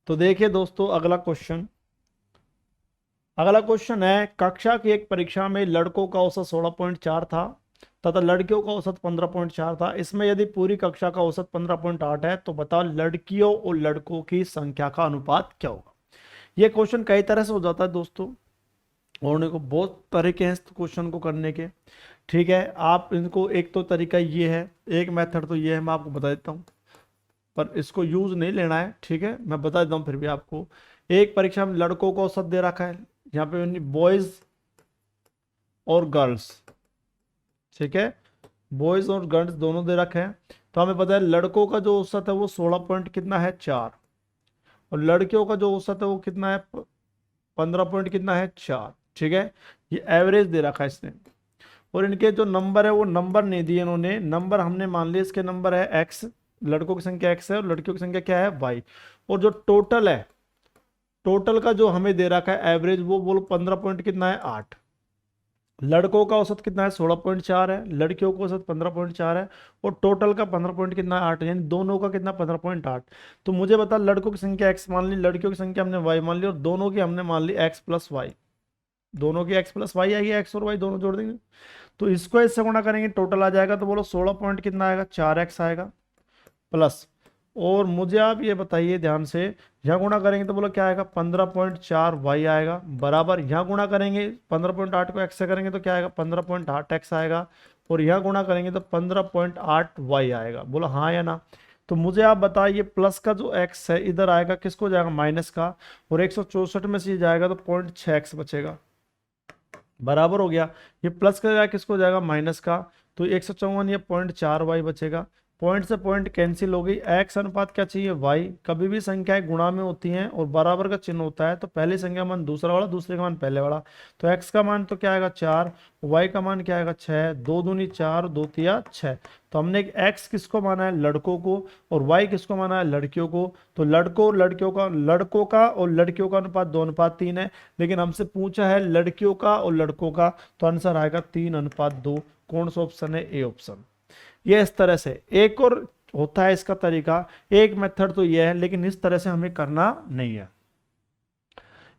तो देखिए दोस्तों, अगला क्वेश्चन है, कक्षा की एक परीक्षा में लड़कों का औसत 16.4 था तथा लड़कियों का औसत 15.4 था। इसमें यदि पूरी कक्षा का औसत 15.8 है तो बताओ लड़कियों और लड़कों की संख्या का अनुपात क्या होगा। ये क्वेश्चन कई तरह से हो जाता है दोस्तों, और इनको बहुत तरीके हैं इस क्वेश्चन को करने के। ठीक है, आप इनको, एक तो तरीका ये है, एक मेथड तो ये है, मैं आपको बता देता हूँ, पर इसको यूज नहीं लेना है। ठीक है, मैं बता देता हूँ फिर भी आपको। एक परीक्षा में लड़कों को औसत दे रखा है, यहाँ पे बॉयज और गर्ल्स। ठीक है, बॉयज और गर्ल्स दोनों दे रखे हैं। तो हमें पता है लड़कों का जो औसत है वो 16 पॉइंट कितना है 4, और लड़कियों का जो औसत है वो कितना है 15 पॉइंट कितना है 4। ठीक है, ये एवरेज दे रखा है इसने, और इनके जो नंबर है वो नंबर नहीं दिए इन्होंने। नंबर हमने मान लिया इसके नंबर है एक्स, लड़कों की संख्या एक्स है और लड़कियों की संख्या क्या है वाई। और जो टोटल है, टोटल का जो हमें दे रखा है एवरेज, वो बोलो 15 पॉइंट कितना है 8। लड़कों का औसत कितना है 16.4 है, लड़कियों का औसत 15.4 है, और टोटल का 15 पॉइंट कितना है 8, यानी दोनों का कितना 15.8। तो मुझे बता, लड़कों की संख्या एक्स मान ली, लड़कियों की संख्या हमने वाई मान ली, और दोनों की हमने मान ली एक्स प्लस वाई। दोनों की एक्स प्लस वाई आएगी, एक्स और वाई दोनों जोड़ देंगे तो इसको इससे गुणा करेंगे, टोटल आ जाएगा। तो बोलो 16 पॉइंट कितना आएगा 4x आएगा प्लस। और मुझे आप ये बताइए ध्यान से, यहाँ गुणा करेंगे तो बोलो क्या आएगा 15.4y आएगा, बराबर यहाँ गुणा करेंगे 15.8 को x से करेंगे तो क्या आएगा 15.8x आएगा, और यहाँ गुणा करेंगे तो 15.8y आएगा। बोलो हाँ या ना। तो मुझे आप बताइए, प्लस का जो x है इधर आएगा, किसको जाएगा माइनस का, और 164 में से ये जाएगा तो 0.6x बचेगा, बराबर हो गया। ये प्लस का जाएगा, किसको जाएगा माइनस का, तो 154, ये 0.4y बचेगा। पॉइंट से पॉइंट कैंसिल हो गई। एक्स अनुपात क्या चाहिए वाई। कभी भी संख्याएं गुणा में होती हैं और बराबर का चिन्ह होता है तो पहली संख्या मान दूसरा वाला, दूसरे का मान पहले वाला। तो एक्स का मान तो क्या आएगा 4, वाई का मान क्या आएगा 6, 2 दूनी 4, 2 तिया 6। तो हमने एक एक्स किसको माना है लड़कों को, और वाई किसको माना है लड़कियों को। तो लड़कों और लड़कों का और लड़कियों का अनुपात 2:3 है, लेकिन हमसे पूछा है लड़कियों का और लड़कों का, तो आंसर आएगा 3:2। कौन सा ऑप्शन है, ए ऑप्शन। ये इस तरह से एक और होता है इसका तरीका, एक मेथड तो ये है, लेकिन इस तरह से हमें करना नहीं है।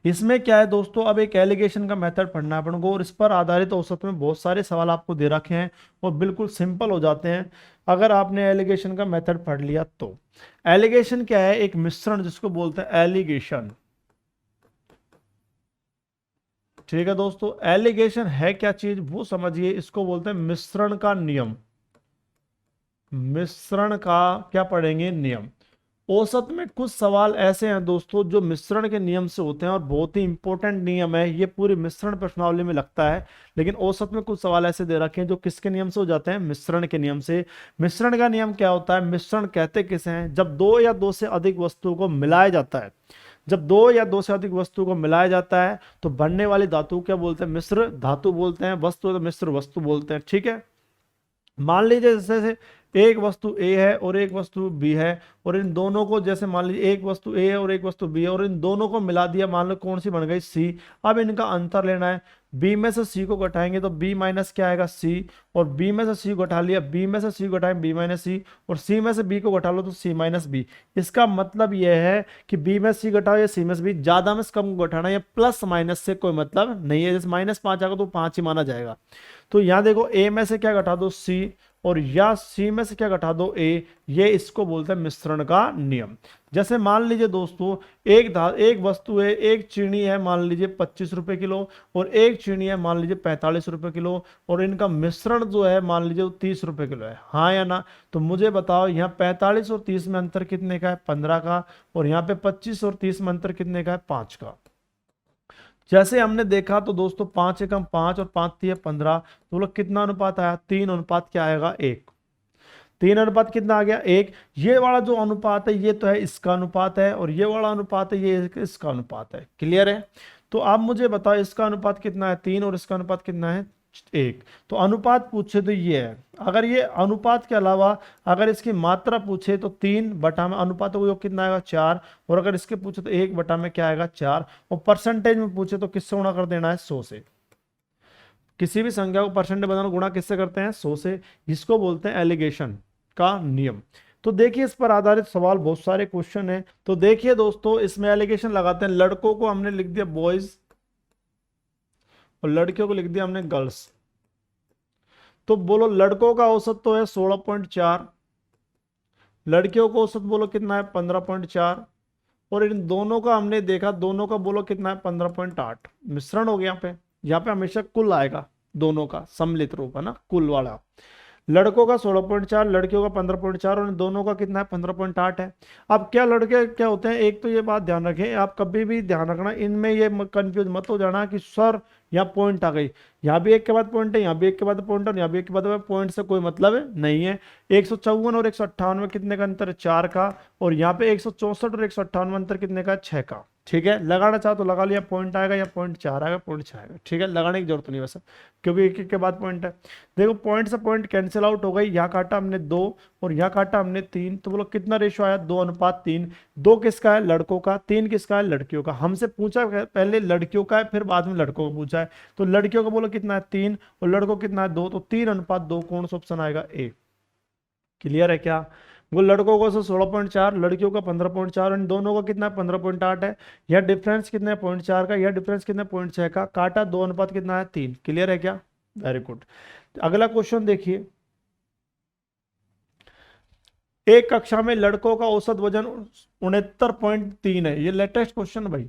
इसमें क्या है दोस्तों, अब एक एलिगेशन का मेथड पढ़ना है अपन को, और इस पर आधारित औसत में बहुत सारे सवाल आपको दे रखे हैं और बिल्कुल सिंपल हो जाते हैं अगर आपने एलिगेशन का मेथड पढ़ लिया तो। एलिगेशन क्या है, एक मिश्रण जिसको बोलते हैं एलिगेशन। ठीक है दोस्तों, एलिगेशन है क्या चीज वो समझिए, इसको बोलते हैं मिश्रण का नियम। मिश्रण का क्या पढ़ेंगे, नियम। औसत में कुछ सवाल ऐसे हैं दोस्तों जो मिश्रण के नियम से होते हैं और बहुत ही इंपॉर्टेंट नियम है, ये पूरी मिश्रण प्रश्नावली में लगता है। लेकिन औसत में कुछ सवाल ऐसे दे रखे हैं जो किसके नियम से हो जाते हैं, मिश्रण के नियम से। मिश्रण का नियम क्या होता है, मिश्रण कहते किसे हैं, जब दो या दो से अधिक वस्तुओं को मिलाया जाता है। जब दो या दो से अधिक वस्तुओं को मिलाया जाता है तो बनने वाली धातु क्या बोलते हैं, मिश्र धातु बोलते हैं, वस्तु तो मिश्र वस्तु बोलते हैं। ठीक है, मान लीजिए जैसे एक वस्तु ए है और एक वस्तु बी है, और इन दोनों को, जैसे मान लीजिए एक वस्तु ए है और एक वस्तु बी है, और इन दोनों को मिला दिया, मान लो कौन सी बन गई सी। अब इनका अंतर लेना है, बी में से सी को घटाएंगे तो बी माइनस क्या आएगा सी, और बी में से सी घटा लिया, बी में से सी घटाएं बी माइनस सी, और सी में से बी को घटा लो तो सी माइनस बी। इसका मतलब यह है कि बी में सी घटाओ या सी में से बी, ज्यादा में से कम को घटाना, या प्लस माइनस से कोई मतलब नहीं है। जैसे -5 आएगा तो 5 ही माना जाएगा। तो यहां देखो ए में से क्या घटा दो सी, और या सी में से क्या घटा दो ए, ये इसको बोलते हैं मिश्रण का नियम। जैसे मान लीजिए दोस्तों, एक वस्तु है, एक चीनी है मान लीजिए 25 रुपए किलो, और एक चीनी है मान लीजिए 45 रुपए किलो, और इनका मिश्रण जो है मान लीजिए 30 रुपए किलो है, हाँ या ना। तो मुझे बताओ यहाँ 45 और 30 में अंतर कितने का है, 15 का, और यहाँ पे 25 और 30 में अंतर कितने का है, 5 का। जैसे हमने देखा तो दोस्तों 5 एकम 5 और 5 तिया 15, तो बोलो कितना अनुपात आया, 3 अनुपात क्या आएगा 1। 3 अनुपात कितना आ गया 1। ये वाला जो अनुपात है ये तो है इसका अनुपात है, और ये वाला अनुपात है ये इसका अनुपात है। क्लियर है। तो आप मुझे बताओ इसका अनुपात कितना है 3 और इसका अनुपात कितना है 1। तो अनुपात पूछे तो ये है। अगर ये अनुपात के अलावा अगर इसकी मात्रा पूछे तो 3 बटा में अनुपात का योग कितना आएगा 4, और अगर इसके पूछे तो 1 बटा में क्या आएगा 4, और परसेंटेज में पूछे तो किससे गुणा कर देना है 100 से। किसी भी संख्या को परसेंटेज बनाना गुणा किससे करते हैं 100 से। इसको बोलते हैं एलिगेशन का नियम। तो देखिए इस पर आधारित सवाल बहुत सारे क्वेश्चन है। तो देखिए दोस्तों, इसमें एलिगेशन लगाते हैं, लड़कों को हमने लिख दिया बॉयज और लड़कियों को लिख दिया हमने गर्ल्स। तो बोलो लड़कों का औसत तो है 16.4, लड़कियों का औसत बोलो कितना है 15.4, और इन दोनों का हमने देखा, दोनों का बोलो कितना है 15.8। मिश्रण हो गया यहाँ पे हमेशा कुल आएगा, दोनों का सम्मिलित रूप है ना, कुल वाला। लड़कों का 16.4, लड़कियों का 15.4 और इन दोनों का कितना है 15.8 है। अब क्या लड़के क्या होते हैं, एक तो ये बात ध्यान रखें, आप कभी भी ध्यान रखना इनमें ये कंफ्यूज मत हो जाना कि सर यहाँ पॉइंट आ गई, यहाँ भी एक के बाद पॉइंट है, यहाँ भी एक के बाद पॉइंट है और यहाँ भी एक के बाद पॉइंट से कोई मतलब नहीं है। 154 और 158 में कितने का अंतर है 4 का, और यहाँ पे 164 और 158 में अंतर कितने का 6 का। ठीक है, लगाना चाहो तो लगा लिया, पॉइंट आएगा या पॉइंट 4 आएगा, पॉइंट 6 आएगा। ठीक है, लगाने की जरूरत नहीं वैसे, क्योंकि एक एक के बाद पॉइंट है। देखो पॉइंट से पॉइंट कैंसिल आउट हो गई, यहाँ काटा हमने 2 और यहाँ काटा हमने 3, तो बोलो कितना रेशो आया 2:3। 2 किसका है लड़कों का, 3 किसका है लड़कियों का। हमसे पूछा पहले लड़कियों का है, फिर बाद में लड़कों को पूछा है। तो लड़कियों का बोलो कितना है 3 और लड़कों कितना है 2, तो 3:2। कौन सा ऑप्शन आएगा ए। क्लियर है क्या। वो लड़कों को 16.4, लड़कियों का 15.4, इन दोनों का कितना 15.8 है। यह डिफरेंस कितना है 0.4 का, यह डिफरेंस कितना 0.6 का, काटा 2 अनुपात कितना है 3। क्लियर है क्या, वेरी गुड। अगला क्वेश्चन देखिए, एक कक्षा में लड़कों का औसत वजन 69.3 है, ये लेटेस्ट क्वेश्चन भाई,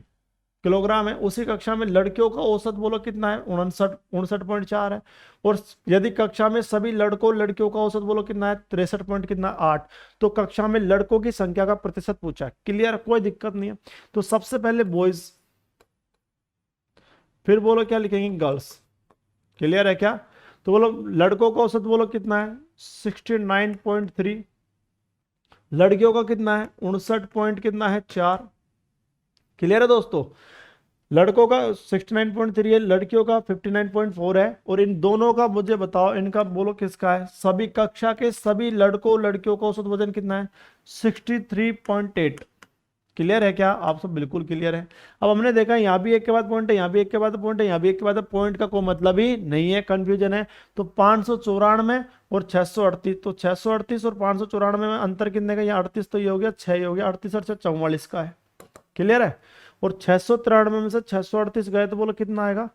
किलोग्राम है। उसी कक्षा में लड़कियों का औसत बोलो कितना है 59.4 है। और यदि कक्षा में सभी लड़कों लड़कियों का औसत बोलो कितना है 63.8। तो कक्षा में लड़कों की संख्या का प्रतिशत पूछा है। क्लियर, कोई दिक्कत नहीं है। तो सबसे पहले बॉयज, फिर बोलो क्या लिखेंगे गर्ल्स। क्लियर है क्या। तो बोलो लड़कों का औसत बोलो कितना है 69.3, लड़कियों का कितना है 59 पॉइंट कितना है 4। क्लियर है दोस्तों, लड़कों का 69.3 है, लड़कियों का 59.4 है। और इन दोनों का मुझे बताओ, इनका बोलो किसका है, सभी कक्षा के सभी लड़कों लड़कियों का औसत वजन कितना है 63.8। क्लियर है क्या, आप सब बिल्कुल क्लियर है। अब हमने देखा यहाँ भी एक के बाद पॉइंट है, यहाँ भी एक के बाद पॉइंट है, यहाँ भी एक के बाद पॉइंट का कोई मतलब ही नहीं है, कंफ्यूजन है। तो 594 और 638, तो 638 और 594 में अंतर कितने का, यहाँ 38 तो ये हो गया 6 हो गया, 38 और 44 का है। क्लियर है। और 693 में से 638 गए तो बोलो कितना आएगा,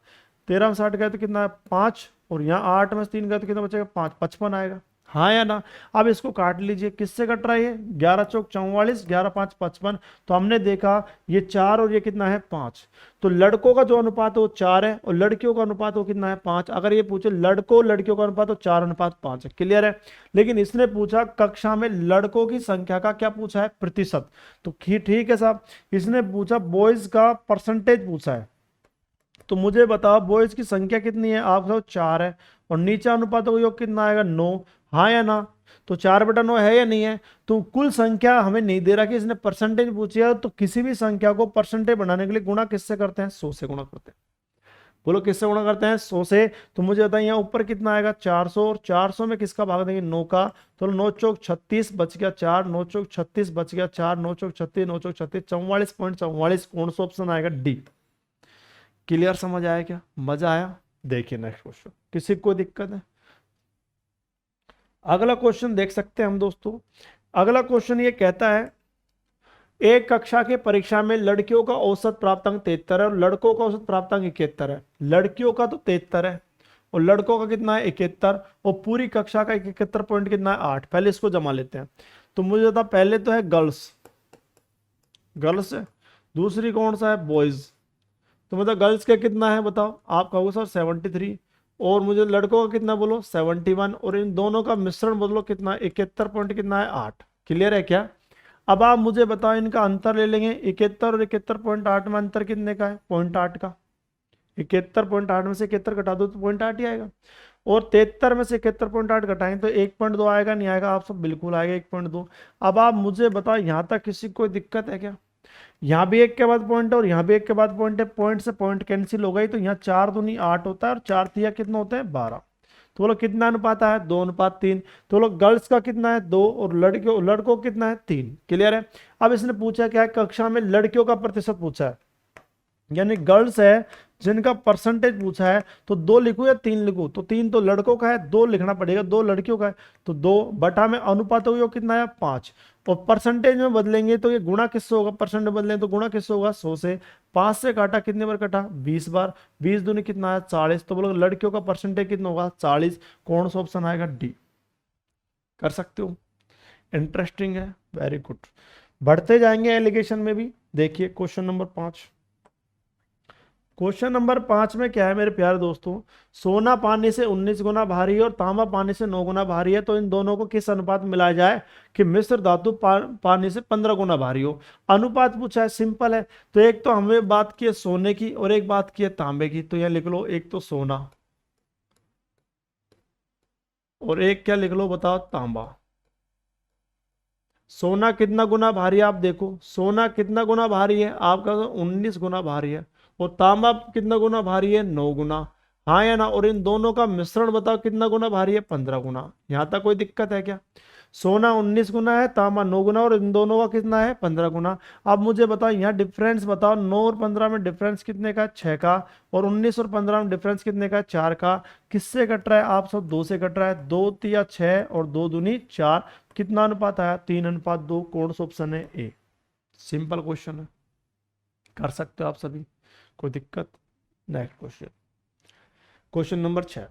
13 में 60 गए तो कितना है 5, और यहाँ 8 में से 3 गए तो कितना बचेगा 5, 55 आएगा। हाँ या ना। अब इसको काट लीजिए, किससे कट रहा है ये 11 चौक 44, 11 5 55। तो हमने देखा ये 4 और ये कितना है 5। तो लड़कों का जो अनुपात है वो 4 है और लड़कियों का अनुपात वो कितना है 5। अगर ये पूछे लड़कों लड़कियों का अनुपात तो 4:5 है। क्लियर है। लेकिन इसने पूछा कक्षा में लड़कों की संख्या का क्या पूछा है प्रतिशत। तो ठीक है साहब, इसने पूछा बॉयज का परसेंटेज पूछा है। तो मुझे बताओ बॉयज की संख्या कितनी है, आप बताओ 4 है, और नीचे अनुपात का योग कितना आएगा 9। हाँ या ना। तो 4/9 है या नहीं है। तो कुल संख्या हमें नहीं दे रहा कि इसने परसेंटेज पूछी है, तो किसी भी संख्या को परसेंटेज बनाने के लिए गुणा किससे करते हैं 100 से गुणा करते हैं। बोलो किससे गुणा करते हैं 100 से। तो मुझे बताइए यहाँ ऊपर कितना आएगा 400, और 400 में किसका भाग देंगे 9 का। तो 9 चौक 36 बच गया 4, 9 चौक 36 बच गया 4, 9 चौक 36, 9 चौक 36, 44.44। कौन सा ऑप्शन आएगा डी। क्लियर, समझ आया क्या, मजा आया। देखिए नेक्स्ट क्वेश्चन, किसी को दिक्कत है। अगला क्वेश्चन देख सकते हैं हम दोस्तों। अगला क्वेश्चन ये कहता है एक कक्षा के परीक्षा में लड़कियों का औसत प्राप्तांक 73 है और लड़कों का औसत प्राप्तांक 71 है। लड़कियों का तो 73 है और लड़कों का कितना है 71, और पूरी कक्षा का 71 पॉइंट कितना है 8। पहले इसको जमा लेते हैं। तो मुझे बता, पहले तो है गर्ल्स, गर्ल्स है, दूसरी कौन सा है बॉयज। तो मतलब गर्ल्स का कितना है बताओ, आप कहोगे सर 73, और मुझे लड़कों का कितना बोलो 71, और इन दोनों का मिश्रण बोलो कितना 71 पॉइंट कितना है 8। क्लियर है क्या। अब आप मुझे बताओ इनका अंतर ले लेंगे, 71 और 71.8 में अंतर कितने का है 0.8 का। 71.8 में से 71 घटा दो तो 0.8 ही आएगा, और 73 में से 71.8 घटाएं तो 1.2 आएगा, नहीं आएगा आप सब बिल्कुल आएगा 1.2। अब आप मुझे बताओ यहाँ तक किसी को कोई दिक्कत है क्या। यहाँ भी एक के बाद पॉइंट है और यहाँ भी एक के बाद पॉइंट है, पॉइंट से पॉइंट कैंसिल हो गई, तो यहाँ 4 दूनी 8 होता है और 4 तिया कितना होता है 12। तो बोलो कितना अनुपात है 2:3। तो बोलो गर्ल्स का कितना है 2 और लड़कों कितना है 3। क्लियर है। अब इसने पूछा क्या है, कक्षा में लड़कियों का प्रतिशत पूछा है। यानी गर्ल्स है जिनका परसेंटेज पूछा है, तो 2 लिखूं या 3 लिखूं? तो 3 तो लड़कों का है, 2 लिखना पड़ेगा, 2 लड़कियों का है, तो 2 बटा में अनुपात हो कितना है 5। और परसेंटेज में बदलेंगे तो ये गुणा किससे होगा, परसेंट में बदलेंगे तो गुणा किससे होगा 100 से। 5 से काटा कितने बार कटा 20 बार, 20 दूनी कितना है 40, तो बोलो लड़कियों का परसेंटेज कितना होगा 40। कौन सा ऑप्शन आएगा डी। कर सकते हो, इंटरेस्टिंग है, वेरी गुड। बढ़ते जाएंगे एलिगेशन में भी। देखिए क्वेश्चन नंबर 5। क्वेश्चन नंबर 5 में क्या है मेरे प्यारे दोस्तों, सोना पानी से 19 गुना भारी है और तांबा पानी से 9 गुना भारी है, तो इन दोनों को किस अनुपात में मिलाया जाए कि मिश्र धातु पानी से 15 गुना भारी हो। अनुपात पूछा है, सिंपल है। तो एक तो हमें बात की है सोने की और एक बात की है तांबे की, तो यह लिख लो एक तो सोना और एक क्या लिख लो बताओ तांबा। सोना कितना गुना भारी है आप देखो, सोना कितना गुना भारी है आपका 19 गुना भारी है, और तांबा कितना गुना भारी है 9 गुना। हाँ या ना, और इन दोनों का मिश्रण बताओ कितना गुना भारी है 15 गुना। यहां तक कोई दिक्कत है क्या? सोना 19 गुना है, तांबा 9 गुना, और इन दोनों का कितना है 15 गुना। अब मुझे बताओ यहाँ डिफरेंस बताओ, 9 और 15 में डिफरेंस कितने का 6 का, और 19 और 15 में डिफरेंस कितने का 4 का। किससे कट रहा है आप सब 2 से कट रहा है, 2 तिया 6 और 2 दूनी 4। कितना अनुपात आया 3:2। कौन सा ऑप्शन है ए। सिंपल क्वेश्चन है, कर सकते हो आप सभी, कोई दिक्कत। Next question, question number 6।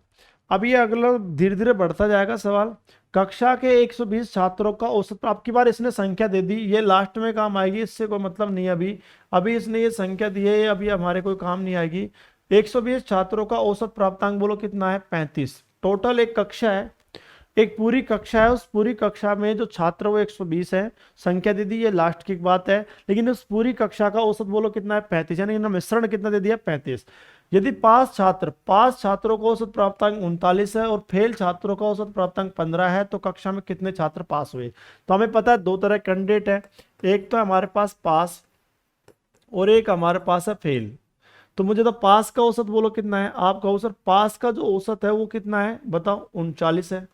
अब ये अगला धीरे धीरे बढ़ता जाएगा सवाल। कक्षा के 120 छात्रों का औसत, अब की बार इसने संख्या दे दी, ये लास्ट में काम आएगी, इससे कोई मतलब नहीं। अभी अभी इसने ये संख्या दी है, अभी हमारे कोई काम नहीं आएगी। 120 छात्रों का औसत प्राप्तांक बोलो कितना है 35। टोटल एक कक्षा है, एक पूरी कक्षा है, उस पूरी कक्षा में जो छात्र वो 120 है, संख्या दे दी, ये लास्ट की बात है। लेकिन उस पूरी कक्षा का औसत बोलो कितना है 35, यानी इन्होंने मिश्रण कितना दे दिया 35। यदि पास छात्रों का औसत प्राप्तांक 39 है और फेल छात्रों का औसत प्राप्तांक 15 है, तो कक्षा में कितने छात्र पास हुए? तो हमें पता है दो तरह कैंडिडेट है, एक तो हमारे पास पास और एक हमारे पास है फेल। तो मुझे तो पास का औसत बोलो कितना है आपका औसत, पास का जो औसत है वो कितना है बताओ 39 है,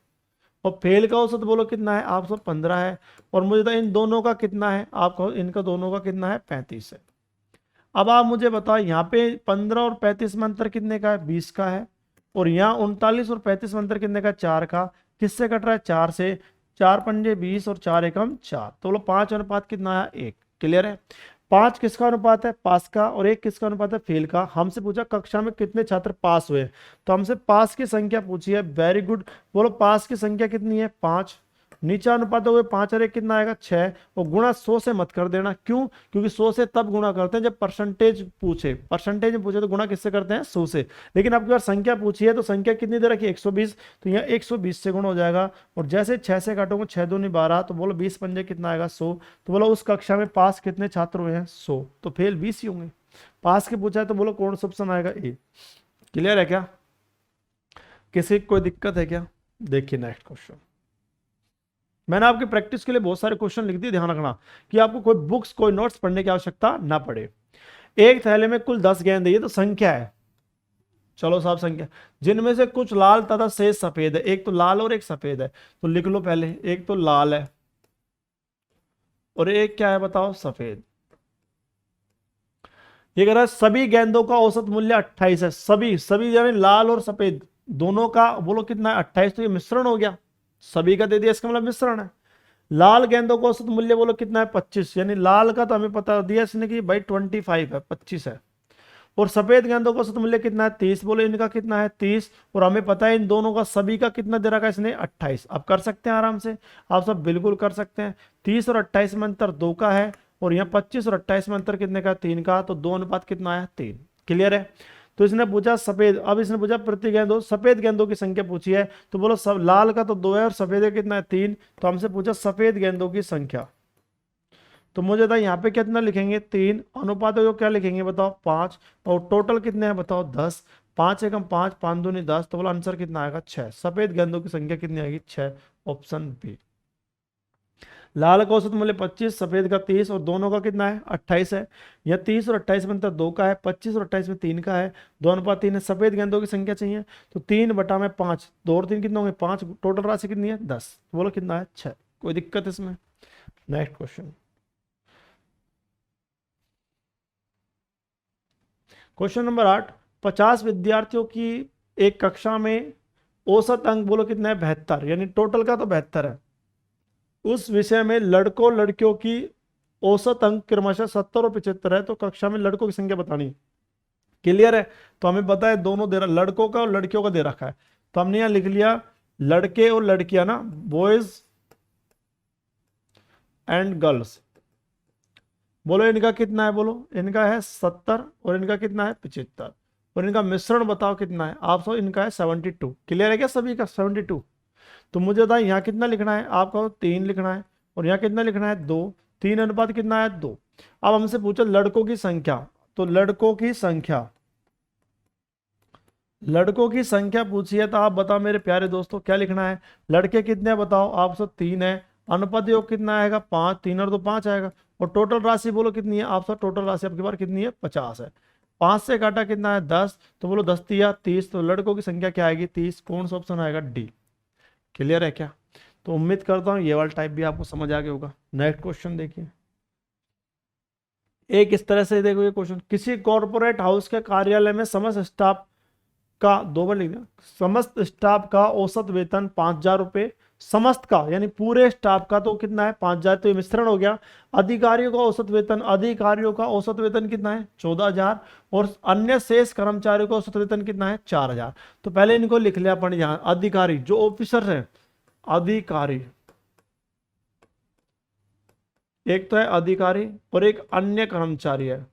और फेल का औसत बोलो कितना है आप सब 15 है, और मुझे तो इन दोनों का कितना है आपका, इनका दोनों का कितना है 35 है। अब आप मुझे बताओ यहाँ पे 15 और 35 में अंतर कितने का है 20 का है, और यहाँ 39 और 35 में अंतर कितने का 4 का। किससे कट रहा है 4 से, 4 पंजे 20 और 4 एकम 4, तो बोलो 5 अनुपात कितना है 1। क्लियर है? 5 किसका अनुपात है पास का, और 1 किसका अनुपात है फेल का। हमसे पूछा कक्षा में कितने छात्र पास हुए, तो हमसे पास की संख्या पूछी है, वेरी गुड। बोलो पास की संख्या कितनी है 5, नीचा अनुपात हो गए 5 और 1 कितना आएगा 6, और गुणा 100 से मत कर देना, क्यों? क्योंकि 100 से तब गुणा करते हैं जब परसेंटेज पूछे, परसेंटेज में पूछे तो गुणा किससे करते हैं 100 से। लेकिन आपकी बार संख्या पूछी है, तो संख्या कितनी दे रखी है 120, तो यहाँ 120 से गुणा हो जाएगा, और जैसे 6 से काटोगे 6 दूनी 12, तो बोलो 20 पंजे कितना आएगा 100। तो बोलो उस कक्षा में पास कितने छात्र हुए हैं 100, तो फेल 20 ही होंगे। पास के पूछा है तो बोलो कौन सा ऑप्शन आएगा ए। क्लियर है क्या? किसी को कोई दिक्कत है क्या? देखिए नेक्स्ट क्वेश्चन। मैंने आपकी प्रैक्टिस के लिए बहुत सारे क्वेश्चन लिख दिए, ध्यान रखना कि आपको कोई बुक्स कोई नोट्स पढ़ने की आवश्यकता ना पड़े। एक थैले में कुल 10 गेंद है, ये तो संख्या है, चलो साहब संख्या, जिनमें से कुछ लाल तथा शेष सफेद है। एक तो लाल और एक सफेद है, तो लिख लो पहले, एक तो लाल है और एक क्या है बताओ सफेद। ये कह रहा है सभी गेंदों का औसत मूल्य 28 है, सभी सभी यानी लाल और सफेद दोनों का बोलो कितना है 28, तो ये मिश्रण हो गया, सभी का दे दिया, इसका मतलब मिश्रण है। लाल गेंदों का औसत मूल्य बोलो कितना है 25, यानी लाल का तो हमें पता दिया इसने कि भाई 25 है 25 है, और सफेद गेंदों का औसत मूल्य कितना है 30, बोलो इनका कितना है 30, और हमें पता है इन दोनों का सभी का कितना दे रखा है इसने 28। अब कर सकते हैं आराम से, आप सब बिल्कुल कर सकते हैं। 30 और 28 में अंतर 2 का है, और यहाँ 25 और 28 में अंतर कितने का 3 का, तो 2 अनुपात कितना आया 3। क्लियर है? तो इसने पूछा सफेद, अब इसने पूछा प्रति गेंदों, सफेद गेंदों की संख्या पूछी है, तो बोलो सब लाल का तो 2 है और सफेद का कितना है 3, तो हमसे पूछा सफेद गेंदों की संख्या, तो मुझे था यहाँ पे कितना लिखेंगे 3, अनुपातों को क्या लिखेंगे बताओ 5, और टोटल कितने हैं बताओ 10, 5 एकम 5 5 दूनी 10, तो बोला आंसर कितना आएगा 6। सफेद गेंदों की संख्या कितनी आएगी 6, ऑप्शन बी। लाल का औसत मूल्य 25, सफेद का 30, और दोनों का कितना है 28 है। यह 30 और 28 में अंतर 2 का है, 25 और 28 में 3 का है, 2 अनुपात 3 है। सफेद गेंदों की संख्या चाहिए, तो 3 बटा में 5, 2 और 3 कितने होंगे 5, टोटल राशि कितनी है 10, बोलो कितना है 6। कोई दिक्कत इसमें? Next question. क्वेश्चन नंबर 8, 50 विद्यार्थियों की एक कक्षा में औसत अंक बोलो कितना है 72, यानी टोटल का तो 72 है। उस विषय में लड़कों लड़कियों की औसत अंक क्रमशः 70 और 75 है, तो कक्षा में लड़कों की संख्या बतानी है। क्लियर है? तो हमें पता है दोनों दे रहा, लड़कों का और लड़कियों का दे रखा है, तो हमने यहां लिख लिया लड़के और लड़कियां ना, बॉयज एंड गर्ल्स। बोलो इनका कितना है, बोलो इनका है 70 और इनका कितना है 75, और इनका मिश्रण बताओ कितना है, आप सब इनका है 72। क्लियर है क्या सभी का 72? तो मुझे बताए यहाँ कितना लिखना है, आपका 3 लिखना है, और यहाँ कितना लिखना है 2, 3 अनुपात कितना है 2। अब हमसे पूछो लड़कों की संख्या, तो लड़कों की संख्या, लड़कों की संख्या पूछी है, तो आप बताओ मेरे प्यारे दोस्तों क्या लिखना है, लड़के कितने हैं बताओ, आप सब 3 है, अनुपात योग कितना आएगा 5, 3 और 2 5 आएगा, और टोटल राशि बोलो कितनी है, आप सब टोटल राशि आपके पास कितनी है 50 है। 5 से काटा कितना है 10, तो बोलो 10 तिया 30, तो लड़कों की संख्या क्या आएगी 30। कौन सा ऑप्शन आएगा डी। क्लियर है क्या? तो उम्मीद करता हूँ ये वाला टाइप भी आपको समझ आ गया होगा। नेक्स्ट क्वेश्चन देखिए, एक इस तरह से देखो ये क्वेश्चन, किसी कॉर्पोरेट हाउस के कार्यालय में समस्त स्टाफ का, 2 बार लिख दिया, समस्त स्टाफ का औसत वेतन 5,000 रुपये, समस्त का यानी पूरे स्टाफ का तो कितना है 5,000, तो ये मिश्रण हो गया। अधिकारियों का औसत वेतन, अधिकारियों का औसत वेतन कितना है 14,000, और अन्य शेष कर्मचारियों का औसत वेतन कितना है 4,000। तो पहले इनको लिख लिया अपन यहाँ, अधिकारी जो ऑफिसर है, अधिकारी, एक तो है अधिकारी और एक अन्य कर्मचारी है,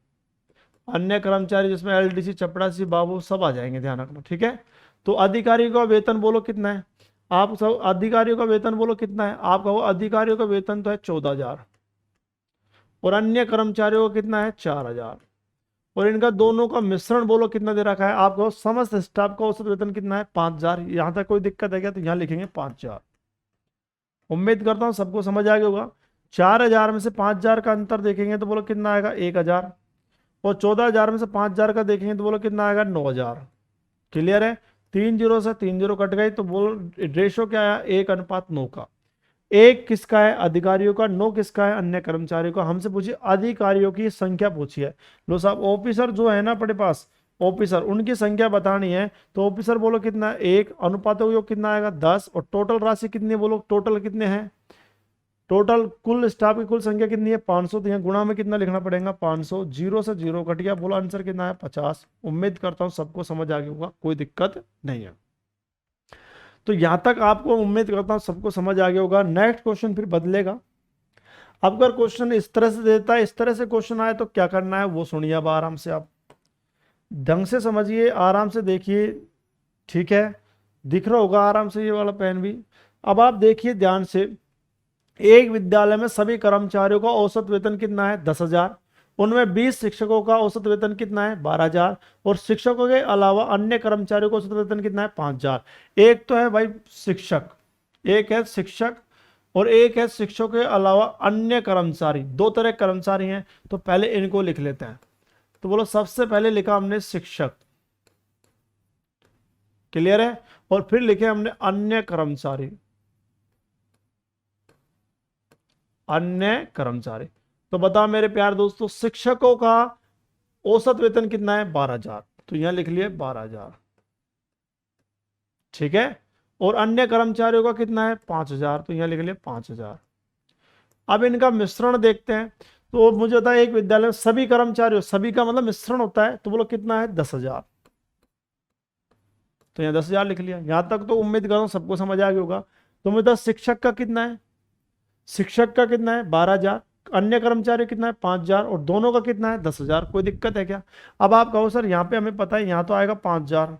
अन्य कर्मचारी जिसमें एलडीसी चपड़ासी बाबू सब आ जाएंगे, ध्यान रखना ठीक है। तो अधिकारी का वेतन बोलो कितना है, आप सब अधिकारियों का वेतन बोलो कितना है, आपका वो अधिकारियों का वेतन तो है 14,000, और अन्य कर्मचारियों का कितना है 4,000, और इनका दोनों का मिश्रण बोलो कितना दे रखा है, आपको समस्त स्टाफ का औसत वेतन कितना है 5,000। यहां तक कोई दिक्कत है क्या? तो यहां लिखेंगे 5,000। उम्मीद करता हूं सबको समझ आ गया होगा। 4,000 में से 5,000 का अंतर देखेंगे तो बोलो कितना आएगा 1,000, और 14,000 में से 5,000 का देखेंगे तो बोलो कितना आएगा 9,000। क्लियर है? 3 जीरो से 3 जीरो कट गई, तो बोलो रेशो क्या आया 1:9 का। 1 किसका है अधिकारियों का, 9 किसका है अन्य कर्मचारियों का। हमसे पूछिए अधिकारियों की संख्या पूछी है, लो साहब ऑफिसर जो है ना अपने पास, ऑफिसर उनकी संख्या बतानी है, तो ऑफिसर बोलो कितना है 1, अनुपात योग कितना आएगा 10, और टोटल राशि कितनी बोलो, टोटल कितने हैं, टोटल कुल स्टाफ की कुल संख्या कितनी है 500, तो यहाँ गुणा में कितना लिखना पड़ेगा 500, जीरो से जीरो कट गया, बोलो आंसर कितना है 50। उम्मीद करता हूँ सबको समझ आ गया होगा, कोई दिक्कत नहीं है। तो यहां तक आपको उम्मीद करता हूं सबको समझ आ गया होगा। नेक्स्ट क्वेश्चन फिर बदलेगा। अब अगर क्वेश्चन इस तरह से देता है, इस तरह से क्वेश्चन आए तो क्या करना है वो सुनिए अब आराम से, आप ढंग से समझिए, आराम से देखिए, ठीक है? दिख रहा होगा आराम से ये वाला पेन भी। अब आप देखिए ध्यान से, एक विद्यालय में सभी कर्मचारियों का औसत वेतन कितना है 10,000, उनमें 20 शिक्षकों का औसत वेतन कितना है 12,000, और शिक्षकों के अलावा अन्य कर्मचारियों का औसत वेतन कितना है 5,000। एक तो है भाई शिक्षक, एक है शिक्षक, और एक है शिक्षकों के अलावा अन्य कर्मचारी, 2 तरह के कर्मचारी हैं। तो पहले इनको लिख लेते हैं। तो बोलो सबसे पहले लिखा हमने शिक्षक, क्लियर है, और फिर लिखे हमने अन्य कर्मचारी, अन्य कर्मचारी। तो बताओ मेरे प्यार दोस्तों, शिक्षकों का औसत वेतन कितना है 12,000, तो यहां लिख लिए 12,000, ठीक है, और अन्य कर्मचारियों का कितना है 5,000, तो यहां लिख लिए 5,000। अब इनका मिश्रण देखते हैं। तो मुझे बताया एक विद्यालय में सभी कर्मचारियों, सभी का मतलब मिश्रण होता है, तो बोलो कितना है 10,000, तो यहाँ 10,000 लिख लिया। यहां तक तो उम्मीद कर रहा हूं सबको समझ आ गया होगा। तो मुझे शिक्षक का कितना है, शिक्षक का कितना है 12,000, अन्य कर्मचारी कितना है 5,000, और दोनों का कितना है 10,000। कोई दिक्कत है क्या? अब आप कहो सर यहाँ पे हमें पता है यहाँ तो आएगा 5,000,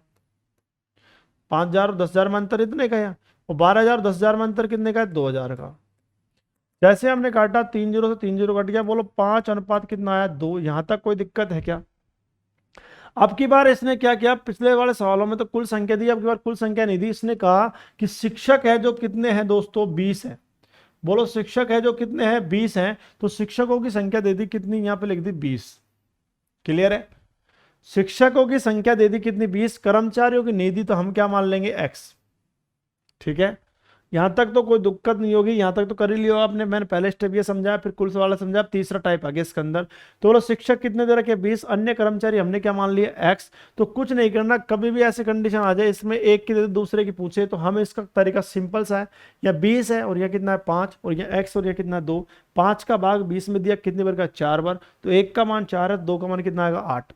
5,000 और 10,000 में अंतर इतने का है, और 12,000 10,000 में अंतर कितने का है 2,000 का। जैसे हमने काटा 3 जीरो से 3 जीरो कट गया, बोलो 5 अनुपात कितना आया 2। यहां तक कोई दिक्कत है क्या? अब की बार इसने क्या किया, पिछले वाले सवालों में तो कुल संख्या दी, अब की बार कुल संख्या नहीं दी। इसने कहा कि शिक्षक है जो कितने हैं दोस्तों 20 है, बोलो शिक्षक है जो कितने हैं 20 हैं, तो शिक्षकों की संख्या दे दी कितनी, यहां पे लिख दी 20। क्लियर है? शिक्षकों की संख्या दे दी कितनी 20, कर्मचारियों की नहीं दी, तो हम क्या मान लेंगे x, ठीक है। यहाँ तक तो कोई दिक्कत नहीं होगी, यहाँ तक तो कर ही लियो आपने। मैंने पहले स्टेप ये समझाया, फिर कुल वाला समझाया, तीसरा टाइप आ गया इसके अंदर। तो बोलो शिक्षक कितने दे रखे 20, अन्य कर्मचारी हमने क्या मान लिया x। तो कुछ नहीं करना, कभी भी ऐसी कंडीशन आ जाए इसमें एक की दे दूसरे की पूछे तो हम इसका तरीका सिंपल सा है, या 20 है और यह कितना है 5, और यह x और यह कितना है 2, 5 का भाग 20 में दिया कितनी बार का 4 बार, तो 1 का मान 4 है, 2 का मान कितना आएगा 8,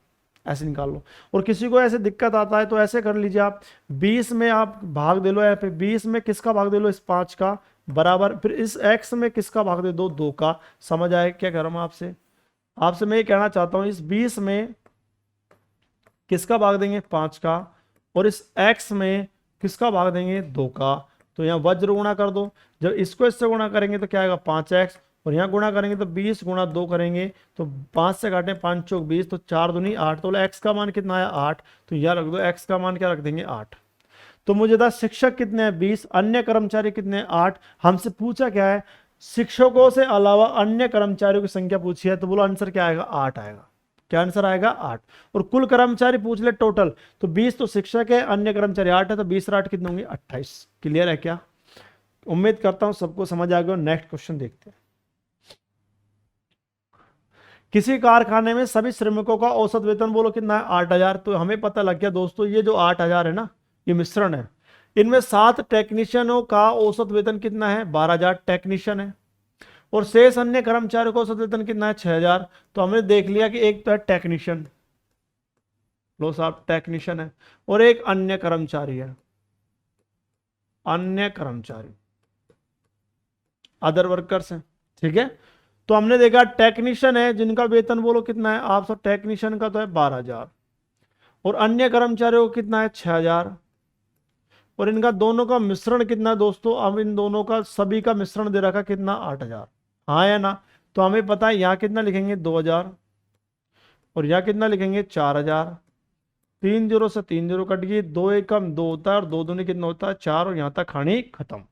ऐसे निकाल लो। और किसी को ऐसे दिक्कत आता है तो ऐसे कर लीजिए आप, 20 में आप भाग दे लो, यहाँ पे 20 में किसका भाग दे लो, इस 5 का, बराबर फिर इस x में किसका भाग दे दो, 2 का। समझ आए क्या कह रहा हूं आपसे? आपसे मैं ये कहना चाहता हूं इस 20 में किसका भाग देंगे, 5 का, और इस x में किसका भाग देंगे, 2 का। तो यहाँ वज्र गुणा कर दो, जब इसको इससे गुणा करेंगे तो क्या आएगा 5x, और यहाँ गुणा करेंगे तो 20 गुणा 2 करेंगे तो 5 से काटें 5 चौक 20, तो 4 दूनी 8, तो x का मान कितना आया 8, तो यह रख दो x का मान क्या रख देंगे 8। तो मुझे था शिक्षक कितने हैं 20, अन्य कर्मचारी कितने हैं 8। हमसे पूछा क्या है, शिक्षकों से अलावा अन्य कर्मचारियों की संख्या पूछी है, तो बोलो आंसर क्या आएगा 8 आएगा। क्या आंसर आएगा 8। और कुल कर्मचारी पूछ ले टोटल, तो 20 तो शिक्षक है, अन्य कर्मचारी 8 है, तो 20 और 8 कितने होंगे 28। क्लियर है क्या? उम्मीद करता हूं सबको समझ आ गया। नेक्स्ट क्वेश्चन देखते हैं। किसी कारखाने में सभी श्रमिकों का औसत वेतन बोलो कितना है 8000। तो हमें पता लग गया दोस्तों, ये जो 8000 है ना, ये मिश्रण है, इनमें 7 टेक्नीशियनों का औसत वेतन कितना है 12000 टेक्नीशियन है, और शेष अन्य कर्मचारियों का औसत वेतन कितना है 6000। तो हमने देख लिया कि एक तो है टेक्नीशियन, लो साहब टेक्नीशियन है, और एक अन्य कर्मचारी है, अन्य कर्मचारी अदर वर्कर्स है। ठीक है, तो हमने देखा टेक्नीशियन है जिनका वेतन बोलो कितना है, आप सब टेक्नीशियन का तो है 12000, और अन्य कर्मचारियों को कितना है 6000, और इनका दोनों का मिश्रण कितना है दोस्तों, अब इन दोनों का सभी का मिश्रण दे रखा कितना 8000। हाँ या ना? तो हमें पता है यहाँ कितना लिखेंगे 2000, और यहाँ कितना लिखेंगे 4000, 3 जीरो से 3 जीरो कट गई, 2 एकम 2 होता है, और 2 दूनी कितना होता है 4, और यहाँ तक कहानी खत्म।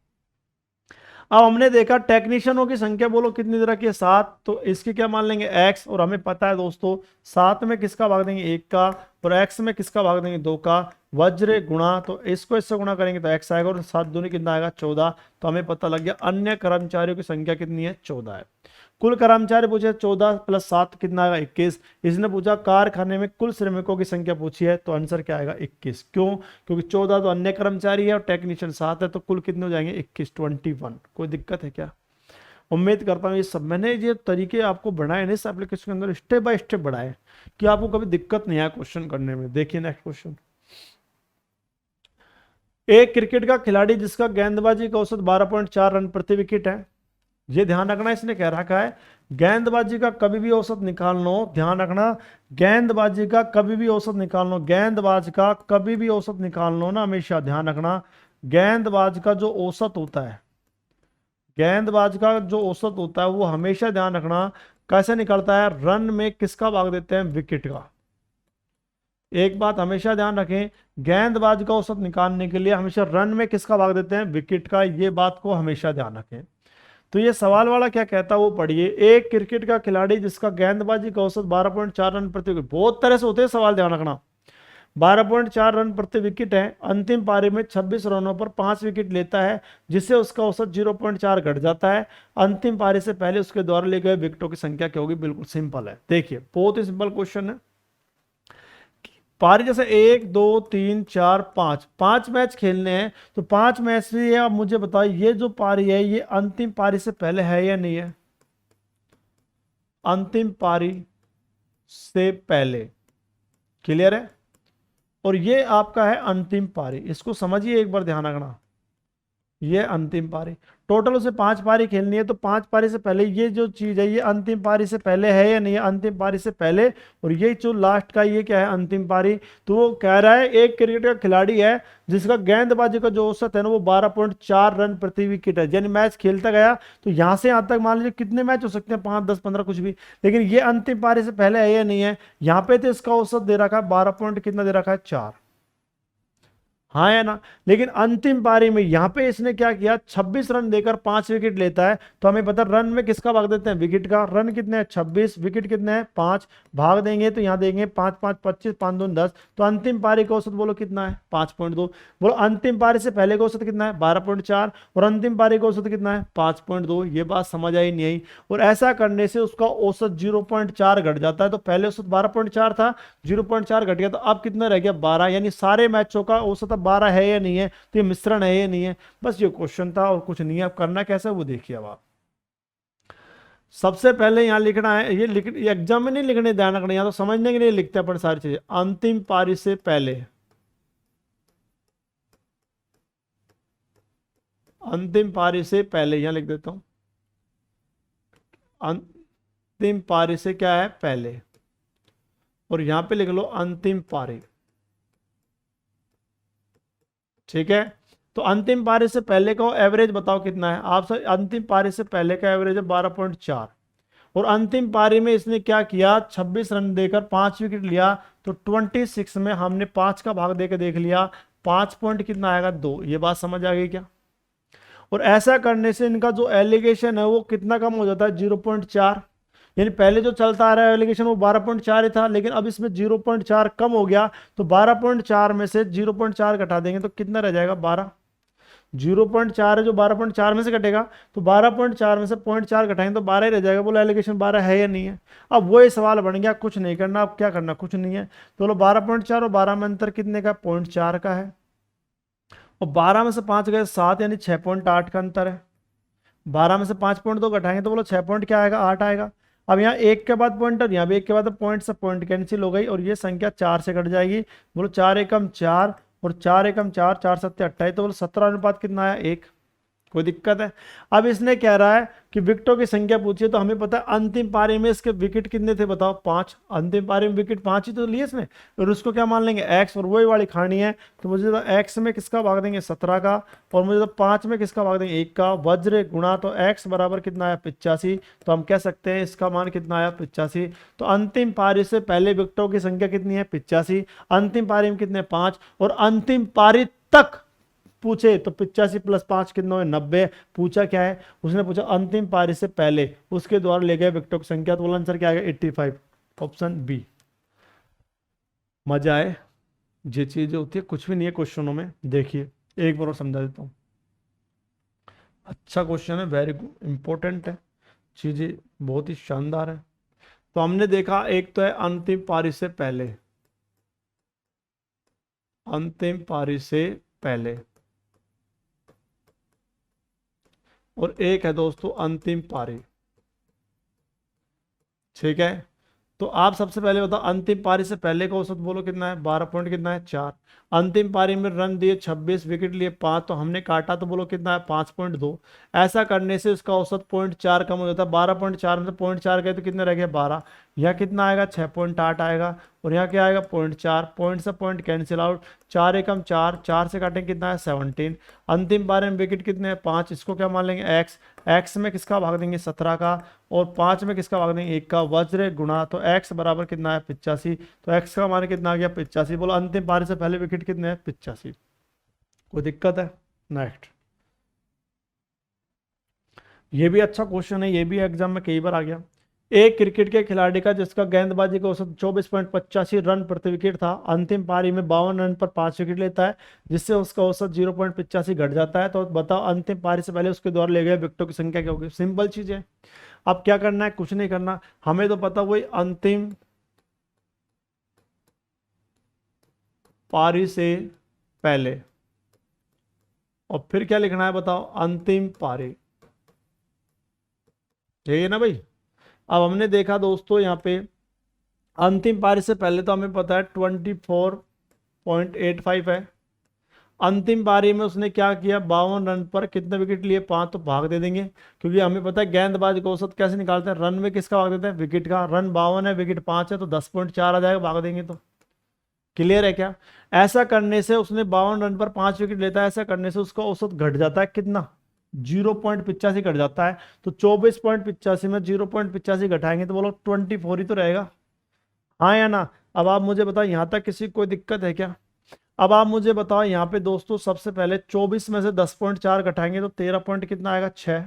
अब हमने देखा टेक्नीशियनों की संख्या बोलो कितनी दे रखी है 7, तो इसकी क्या मान लेंगे x, और हमें पता है दोस्तों 7 में किसका भाग देंगे 1 का, और x में किसका भाग देंगे 2 का, वज्र गुणा, तो इसको इससे गुणा करेंगे तो x आएगा, और 7 दूनी कितना आएगा 14। तो हमें पता लग गया अन्य कर्मचारियों की संख्या कितनी है 14 है। कुल कर्मचारी पूछे 14 प्लस 7 कितना आएगा 21। इसने पूछा कारखाने में कुल श्रमिकों की संख्या पूछी है, तो आंसर क्या आएगा 21। क्यों? क्योंकि 14 तो अन्य कर्मचारी है और टेक्नीशियन 7 है, तो कुल कितने हो जाएंगे 21, 21। कोई दिक्कत है क्या? उम्मीद करता हूँ ये सब मैंने ये तरीके आपको बढ़ाए ना इस एप्लीकेशन के अंदर, स्टेप बाय स्टेप बढ़ाए कि आपको कभी दिक्कत नहीं आए क्वेश्चन करने में। देखिए नेक्स्ट क्वेश्चन। एक क्रिकेट का खिलाड़ी जिसका गेंदबाजी का औसत 12.4 रन प्रति विकेट है, ये ध्यान रखना, इसने कह रखा है गेंदबाजी का कभी भी औसत निकाल लो। ध्यान रखना, गेंदबाजी का कभी भी औसत निकाल लो, गेंदबाज का कभी भी औसत निकाल लो ना, हमेशा ध्यान रखना। गेंदबाज का जो औसत होता है, गेंदबाज का जो औसत होता है वो हमेशा ध्यान रखना कैसे निकलता है, रन में किसका भाग देते हैं, विकेट का। एक बात हमेशा ध्यान रखें, गेंदबाज का औसत निकालने के लिए हमेशा रन में किसका भाग देते हैं, विकेट का। ये बात को हमेशा ध्यान रखें। तो ये सवाल वाला क्या कहता है वो पढ़िए। एक क्रिकेट का खिलाड़ी जिसका गेंदबाजी का औसत 12.4 रन प्रति विकेट, बहुत तरह से होते हैं सवाल, ध्यान रखना। 12.4 रन प्रति विकेट है, अंतिम पारी में 26 रनों पर 5 विकेट लेता है, जिससे उसका औसत 0.4 घट जाता है। अंतिम पारी से पहले उसके द्वारा लिए गए विकेटों की संख्या क्या होगी? बिल्कुल सिंपल है। देखिए बहुत ही सिंपल क्वेश्चन है। पारी जैसे 1 2 3 4 5 5 मैच खेलने हैं, तो 5 मैच से आप मुझे बताइए ये जो पारी है ये अंतिम पारी से पहले है या नहीं है? अंतिम पारी से पहले। क्लियर है? और ये आपका है अंतिम पारी, इसको समझिए एक बार, ध्यान रखना। ये अंतिम पारी, टोटल उसे 5 पारी खेलनी है, तो 5 पारी से पहले ये जो चीज है ये अंतिम पारी से पहले है या नहीं है? अंतिम पारी से पहले। और ये जो लास्ट का ये क्या है? अंतिम पारी। तो वो कह रहा है एक क्रिकेट का खिलाड़ी है जिसका गेंदबाजी का जो औसत है ना वो 12.4 रन प्रति विकेट है। यानी मैच खेलता गया तो यहां से यहां तक मान लीजिए कितने मैच हो सकते हैं, 5 10 15 कुछ भी, लेकिन ये अंतिम पारी से पहले है या नहीं है? यहाँ पे तो इसका औसत दे रखा है 12 पॉइंट कितना दे रखा है 4। हाँ या ना। लेकिन अंतिम पारी में यहाँ पे इसने क्या किया, 26 रन देकर 5 विकेट लेता है, तो हमें पता रन में किसका भाग देते हैं, विकेट का। रन कितने हैं 26, विकेट कितने हैं 5, भाग देंगे तो यहाँ देंगे 5 5 25, 5 2 10, तो अंतिम पारी का औसत बोलो कितना है 5.2। बोलो अंतिम पारी से पहले का औसत कितना है 12.4, और अंतिम पारी का औसत कितना है 5.2। ये बात समझ आई नहीं आई। और ऐसा करने से उसका औसत 0.4 घट जाता है। तो पहले औसत 12.4 था, 0.4 घट गया, तो अब कितना रह गया 12। यानी सारे मैचों का औसत अब 12 है या नहीं है, तो ये मिश्रण है या नहीं है। बस ये क्वेश्चन था और कुछ नहीं है। अब करना कैसे वो देखिए। अब आप सबसे पहले यहां लिखना है, ये एग्जाम में नहीं लिखने, ध्यान रखना, यहां तो समझने के लिए लिखते हैं अपन सारी चीजें। अंतिम पारी से पहले, अंतिम पारी से पहले यहां लिख देता हूं, अंतिम पारी से क्या है पहले, और यहां पे लिख लो अंतिम पारी। ठीक है। तो अंतिम पारी से पहले का एवरेज बताओ कितना है आप सब। अंतिम पारी से पहले का एवरेज है 12.4, और अंतिम पारी में इसने क्या किया, 26 रन देकर 5 विकेट लिया। तो 26 में हमने 5 का भाग देकर देख लिया, 5 पॉइंट कितना आएगा 2। ये बात समझ आ गई क्या। और ऐसा करने से इनका जो एलिगेशन है वो कितना कम हो जाता है 0.4। यानी पहले जो चलता आ रहा है एलिगेशन वो 12.4 ही था, लेकिन अब इसमें 0.4 कम हो गया। तो 12.4 में से 0.4 घटा देंगे तो कितना रह जाएगा 12। 0.4 है जो 12.4 में से कटेगा, तो 12.4 में से 0.4 घटाएंगे तो 12 ही रह जाएगा। बोलो एलिगेशन 12 है या नहीं है। अब वही सवाल बन गया, कुछ नहीं करना। अब क्या करना, कुछ नहीं है। तो बोलो 12.4 और 12 में अंतर कितने का, 0.4 का है। और 12 में से 5 गए 7, यानी 6.8 का अंतर है। 12 में से 5.2 घटाएंगे तो बोलो 6 पॉइंट क्या आएगा 8 आएगा। अब यहाँ एक के बाद पॉइंट और यहाँ भी एक के बाद पॉइंट से पॉइंट कैंसिल हो गई, और ये संख्या 4 से कट जाएगी। बोलो 4 एकम 4 और 4 एकम 4, 4 सत्ते 28, तो बोलो 17 अनुपात कितना आया 1। कोई दिक्कत है। अब इसने कह रहा है कि विकेटों की संख्या पूछिए, तो हमें पता है अंतिम पारी में इसके विकेट कितने थे बताओ 5। अंतिम पारी में विकेट 5 ही तो लिए इसने, और उसको क्या मान लेंगे एक्स, और वही वाली खानी है। तो मुझे तो एक्स में किसका भाग देंगे 17 का, और मुझे तो 5 में किसका भाग देंगे 1 का। वज्र गुणा, तो एक्स बराबर कितना आया 85। तो हम कह सकते हैं इसका मान कितना आया 85। तो अंतिम पारी से पहले विकेटों की संख्या कितनी है 85, अंतिम पारी में कितने 5, और अंतिम पारी तक पूछे तो 85 प्लस 5 कितना है 90। पूछा क्या है, उसने पूछा अंतिम पारी से पहले उसके द्वारा ले गए विकेटों की संख्या, तो आंसर क्या आएगा 85, ऑप्शन बी। मजा आए। ये चीज होती है कुछ भी नहीं है क्वेश्चनों में। देखिए एक बार और समझा देता हूँ। अच्छा क्वेश्चन है, वेरी गुड, इंपॉर्टेंट है, चीजें बहुत ही शानदार है। तो हमने देखा एक तो है अंतिम पारी से पहले, अंतिम पारी से पहले, और एक है दोस्तों अंतिम पारी। ठीक है। तो आप सबसे पहले बताओ अंतिम पारी से पहले का औसत बोलो कितना है 12 पॉइंट कितना है 4। अंतिम पारी में रन दिए 26, विकेट लिए 5, तो हमने काटा तो बोलो कितना है 5.2। ऐसा करने से उसका औसत 0.4 कम हो जाता है। 12.4 में से 0.4 गए तो कितने रह गए 12। यहाँ कितना आएगा 6.8 आएगा, और यहाँ क्या आएगा 0.4, पॉइंट से पॉइंट कैंसिल आउट। 4 एकम 4, 4 से काटेंगे कितना है 17। अंतिम पारी में विकेट कितने हैं 5, इसको क्या मान लेंगे एक्स। एक्स में किसका भाग देंगे 17 का, और 5 में किसका भाग देंगे 1 का। वज्र गुणा, तो एक्स बराबर कितना है 85। तो एक्स का मान कितना आ गया 85। बोलो अंतिम पारी से पहले विकेट कितने हैं 85। कोई दिक्कत है। नेक्स्ट, ये भी अच्छा क्वेश्चन है, ये भी एग्जाम में कई बार आ गया। एक क्रिकेट के खिलाड़ी का जिसका गेंदबाजी का औसत 24.85 रन प्रति विकेट था, अंतिम पारी में 52 रन पर 5 विकेट लेता है, जिससे उसका औसत 0.85 घट जाता है। तो बताओ अंतिम पारी से पहले उसके द्वारा ले गए विकेटों की संख्या क्या होगी। सिंपल चीज है। अब क्या करना है, कुछ नहीं करना, हमें तो पता वही अंतिम पारी से पहले, और फिर क्या लिखना है बताओ अंतिम पारी। ठीक है ना भाई। अब हमने देखा दोस्तों यहाँ पे अंतिम पारी से पहले तो हमें पता है 24.85 है। अंतिम पारी में उसने क्या किया 52 रन पर कितने विकेट लिए 5, तो भाग दे देंगे, क्योंकि हमें पता है गेंदबाज का औसत कैसे निकालते हैं, रन में किसका भाग देते हैं विकेट का। रन 52 है, विकेट 5 है, तो 10.4 आ जाएगा, भाग देंगे तो। क्लियर है क्या। ऐसा करने से उसने 52 रन पर 5 विकेट लेता है, ऐसा करने से उसका औसत घट जाता है कितना 0.85 घट जाता है। तो 24.85 में 0.85 घटाएंगे तो बोलो 24 ही तो रहेगा। हाँ या ना। अब आप मुझे बताओ यहां तक किसी को कोई दिक्कत है क्या। अब आप मुझे बताओ यहाँ पे दोस्तों, सबसे पहले 24 में से 10.4 घटाएंगे तो 13 पॉइंट कितना आएगा, 6।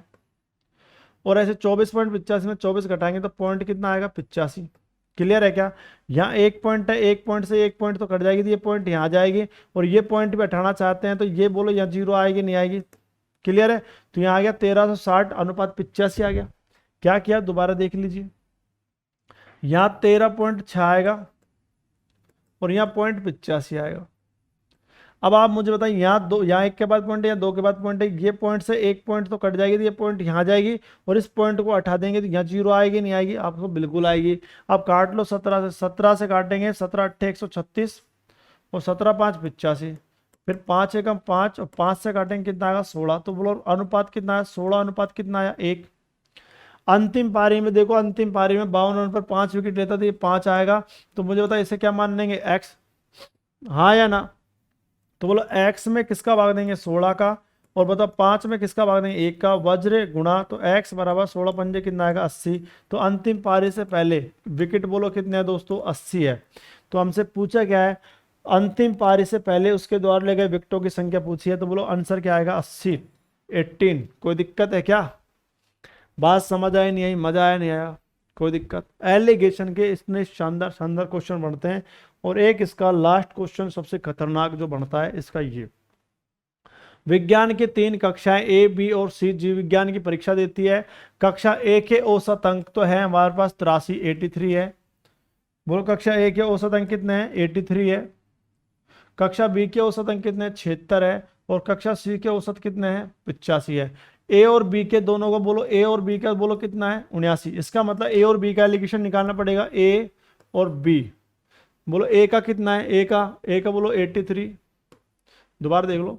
और ऐसे 24.85 में 24 घटाएंगे तो पॉइंट कितना आएगा, 85। क्लियर है क्या? यहाँ एक पॉइंट है, एक पॉइंट से एक पॉइंट तो कट जाएगी, तो ये पॉइंट यहाँ आ जाएगी, और ये पॉइंट भी हटाना चाहते हैं तो ये बोलो यहाँ 0 आएगी नहीं आएगी? क्लियर है? तो यहाँ आ गया 1360 अनुपात 85 आ गया। क्या किया दोबारा देख लीजिए, यहाँ 13.6 आएगा और यहाँ पॉइंट 85 आएगा। अब आप मुझे बताइए, यहाँ दो, यहाँ एक के बाद पॉइंट है, यहाँ दो के बाद पॉइंट है, ये पॉइंट से एक पॉइंट तो कट जाएगी, तो ये पॉइंट यहाँ जाएगी, और इस पॉइंट को हटा देंगे तो यहाँ 0 आएगी नहीं आएगी? आपको बिल्कुल आएगी। अब काट लो 17 से काटेंगे, 17 8 136 और 17 5 85, फिर 5 एकम 5 और 5 से काटेंगे कितना आएगा, 16। तो बोलो अनुपात कितना है, 16 अनुपात कितना आया, 1। अंतिम पारी में देखो, अंतिम पारी में 52 रन पर 5 विकेट लेता तो ये 5 आएगा। तो मुझे बताओ इसे क्या मान लेंगे, एक्स, हाँ या ना? तो बोलो x में किसका भाग देंगे, 16 का, और बताओ 5 में किसका भाग देंगे, 1 का, वज्र गुणा, तो x बराबर 16 पंजे कितना आएगा, 80। तो अंतिम पारी से पहले विकेट बोलो कितने हैं दोस्तों, 80 है। तो हमसे पूछा क्या है, अंतिम पारी से पहले उसके द्वारा ले गए विकेटों की संख्या पूछी है, तो बोलो आंसर क्या आएगा, 80, 18। कोई दिक्कत है क्या? बात समझ आई नहीं आई, मजा आया नहीं आया? कोई दिक्कत? एलिगेशन के इतने शानदार शानदार क्वेश्चन बनते हैं, और एक इसका लास्ट क्वेश्चन सबसे खतरनाक जो बनता है इसका ये, विज्ञान की 3 कक्षाएं ए बी और सी जीव विज्ञान की परीक्षा देती है। कक्षा ए के औसत अंक तो है हमारे पास 83, 83 है। बोलो कक्षा ए के औसत अंक कितने हैं, 83 है। कक्षा बी के औसत अंक कितने हैं, 76 है। और कक्षा सी के औसत कितने हैं, 85 है। ए और बी के दोनों को बोलो, ए और बी का बोलो कितना है, 79। इसका मतलब ए और बी का एलिगेशन निकालना पड़ेगा, ए और बी। बोलो ए का कितना है, ए का बोलो 83। दोबारा देख लो,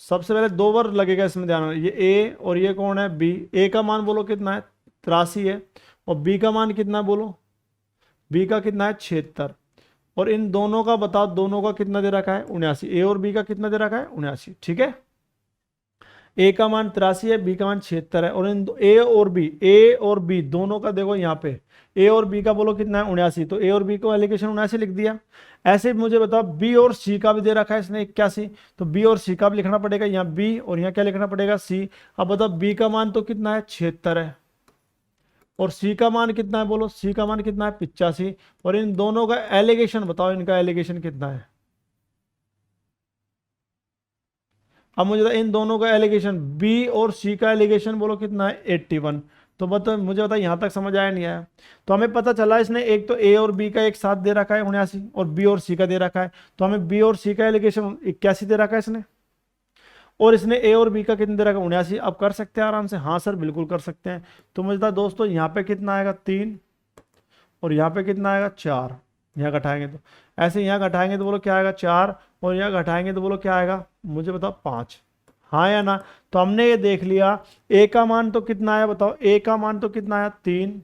सबसे पहले 2 बार लगेगा इसमें ध्यान, ये ए और ये कौन है, बी। ए का मान बोलो कितना है, 83 है। और बी का मान कितना है बोलो, बी का कितना है, 76। और इन दोनों का बताओ, दोनों का कितना दे रखा है, 79। ए और बी का कितना दे रखा है, 79। ठीक है, ए का मान 83 है, बी का मान 76 है। और इन ए और बी दोनों का देखो यहाँ पे, ए और बी का बोलो कितना है, 79। तो ए और बी को एलिगेशन 79 लिख दिया। ऐसे मुझे बताओ बी और सी का भी दे रखा है इसने 81, तो बी और सी का भी लिखना पड़ेगा, यहाँ बी और यहाँ क्या लिखना पड़ेगा, सी। अब बताओ बी का मान तो कितना है, 76 है, और सी का मान कितना है बोलो, सी का मान कितना है, 85। और इन दोनों का एलिगेशन बताओ, इनका एलिगेशन कितना है। अब मुझे इन दोनों का एलिगेशन, बी और सी का एलिगेशन बोलो कितना है, 81। तो बताओ मुझे बताओ यहाँ तक समझ आया नहीं आया? तो हमें पता चला इसने एक तो ए और बी का एक साथ दे रखा है 79, और बी और सी का दे रखा है, तो हमें बी और सी का एलिगेशन 81 दे रखा है इसने, और इसने ए और बी का कितना दे रखा है, 79। अब कर सकते हैं आराम से, हाँ सर बिल्कुल कर सकते हैं। तो मुझे बताओ दोस्तों यहाँ पे कितना आएगा, 3, और यहाँ पे कितना आएगा, 4। यहाँ घटाएंगे तो ऐसे, यहाँ घटाएंगे तो बोलो क्या आएगा, 4, और यहाँ घटाएंगे तो बोलो क्या आएगा, मुझे बताओ 5। हाँ या ना? तो हमने ये देख लिया, ए का मान तो कितना आया बताओ, ए का मान तो कितना आया, 3,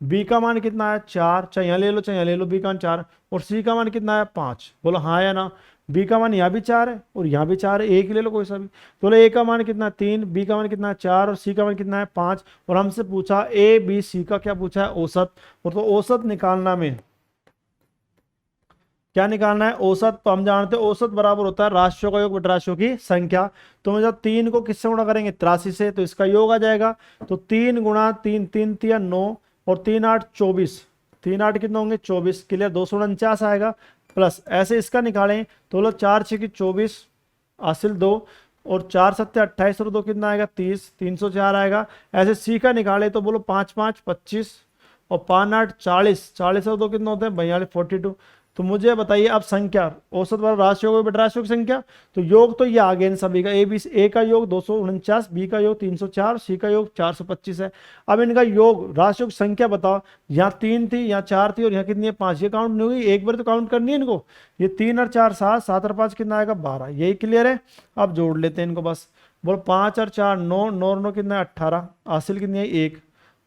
बी का मान कितना है, 4, चाहे यहाँ ले लो चाहे यहाँ ले लो, बी का मान 4, और सी का मान कितना है, 5। बोलो हाँ या ना? बी का मान यहाँ भी 4 है और यहाँ भी 4 है, एक ही ले लो कोई सा भी। तो बोलो ए का मान कितना है, 3, बी का मान कितना है, 4, और सी का मान कितना है, 5। और हमसे पूछा ए बी सी का क्या पूछा है, औसत। और तो औसत निकालना में क्या निकालना है, औसत। तो हम जानते हैं औसत बराबर होता है राशियों का योग बटा राशियों की संख्या। तो मुझे 3 को किससे गुणा करेंगे, 83 से, तो इसका योग आ जाएगा। तो 3 गुणा 3, 3 3 9, और 3 8 24, 3 8 कितने होंगे, 24। क्लियर, 249 आएगा। प्लस ऐसे इसका निकालें तो बोलो 4 6 की 24 हासिल 2, और 4 7 28 और 2 कितना आएगा, 30, 304 आएगा। ऐसे सी का निकाले तो बोलो 5 5 25, और 5 8 40, 40 और 2 कितना होते हैं, 42, 42। तो मुझे बताइए अब संख्या, औसत वाला राशियों को बटा राशियों की संख्या। तो योग तो ये आ गया इन सभी का, ए का योग 249, बी का योग 304, सी का योग 425 है। अब इनका योग राशियों की संख्या बताओ, यहाँ 3 थी, यहाँ 4 थी, और यहाँ कितनी है, 5। ये काउंट नहीं हुई, एक बार तो काउंट करनी है इनको। ये 3 और 4 7, 7 और 5 कितना आएगा, 12। यही क्लियर है? अब जोड़ लेते हैं इनको बस। बोलो 5 और 4 9, 9 और 9 कितना है, 18। हासिल कितनी है, 1,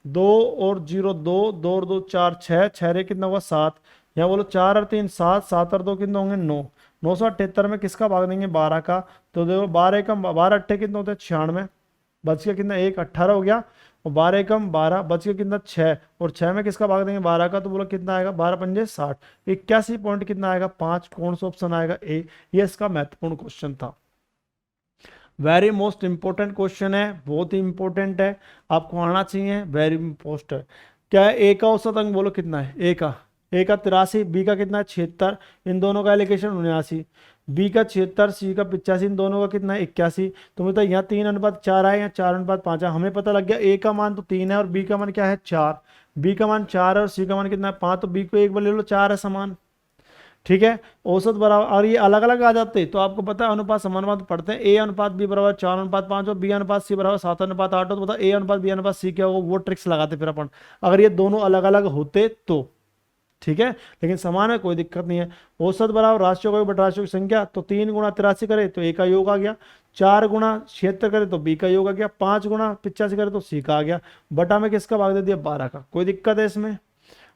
2 और 0 2, 2 और 2 4, 6, 6 रे कितना हुआ, 7। यहाँ बोलो 4 और 3 7, 7 और 2 कितने होंगे, 9। 978 में किसका भाग देंगे, 12 का। तो देखो 12 का 12 अट्ठे कितने होते हैं, 96। बच गया कितना, 1, 18 हो गया। और 12 एकम 12, बच गया कितना 6, और 6 में किसका भाग देंगे 12 का, तो बोलो कितना आएगा 12 पंजे 60, 81 पॉइंट कितना आएगा 5, कौन सा ऑप्शन आएगा ए। ये इसका महत्वपूर्ण क्वेश्चन था, वेरी मोस्ट इंपॉर्टेंट क्वेश्चन है, बहुत ही इंपॉर्टेंट है, आपको आना चाहिए, वेरी इंपॉर्टेंट। क्या है ए का औसत अंक बोलो कितना है, ए का 83, बी का कितना है 76, इन दोनों का एलोकेशन 79, बी का 76, सी का 85, इन दोनों का कितना है 81। तो मतलब यहाँ 3:4 है या 4:5 है, हमें पता लग गया ए का मान तो 3 है और बी का मान क्या है 4, बी का मान 4 है और सी का मान कितना है 5, तो बी को एक बार ले लो 4 है समान, ठीक है। औसत बराबर, और ये अलग अलग आ जाते तो आपको पता है अनुपात समानुपात पढ़ते हैं, ए अनुपात बी बराबर 4:5 और बी अनुपात सी बराबर 7:8 हो, तो बताओ ए अनुपात बी अनुपात सी क्या होगा, वो ट्रिक्स लगाते फिर अपन, अगर ये दोनों अलग अलग होते तो, ठीक है। लेकिन समान है, कोई दिक्कत नहीं है। औसत बराबर राशियों का बटा राशियों की संख्या, तो 3 गुणा 83 करे तो ए का योग आ गया, 4 गुणा 76 करे तो बी का योग आ गया, 5 गुणा 85 करे तो सी का आ गया, बटा में किसका भाग दे दिया 12 का। कोई दिक्कत है इसमें?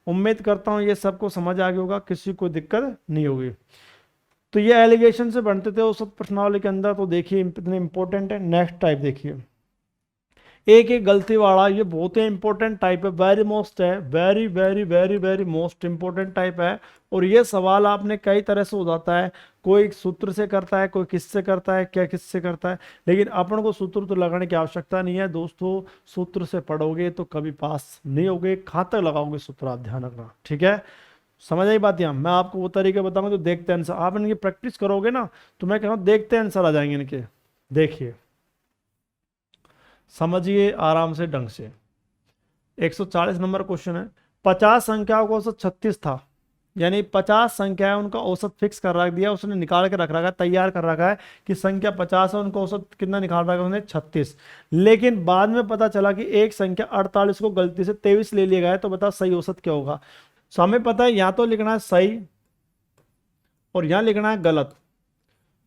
उम्मीद करता हूं ये सबको समझ आ गया होगा, किसी को दिक्कत नहीं होगी। तो ये एलिगेशन से बनते थे औसत प्रश्नावली के अंदर, तो देखिए इतने इंपॉर्टेंट है। नेक्स्ट टाइप देखिए, एक एक गलती वाला, ये बहुत ही इंपॉर्टेंट टाइप है, वेरी मोस्ट है, very very very very most important type है। और ये सवाल आपने कई तरह से हो जाता है, कोई सूत्र से करता है, कोई किससे करता है, क्या किससे करता है, लेकिन अपन को सूत्र तो लगाने की आवश्यकता नहीं है दोस्तों। सूत्र से पढ़ोगे तो कभी पास नहीं होगे, कहाँ तक लगाओगे सूत्र, आप ध्यान रखना, ठीक है। समझ आई बात? यहाँ मैं आपको वो तरीके बताऊंगा जो देखते हैं आंसर, आप इनकी प्रैक्टिस करोगे ना तो मैं कह रहा हूँ देखते आंसर आ जाएंगे इनके। देखिए समझिए आराम से ढंग से, 140 नंबर क्वेश्चन है। 50 संख्याओं का औसत 36 था, यानी 50 संख्या है उनका औसत फिक्स कर रख दिया उसने, निकाल के रख रखा है, तैयार कर रखा है कि संख्या 50 है, उनका औसत कितना निकाल रखा है उसने 36। लेकिन बाद में पता चला कि एक संख्या 48 को गलती से 23 ले लिया गया है, तो बता सही औसत क्या होगा। सो हमें पता है यहाँ तो लिखना है सही और यहाँ लिखना है गलत।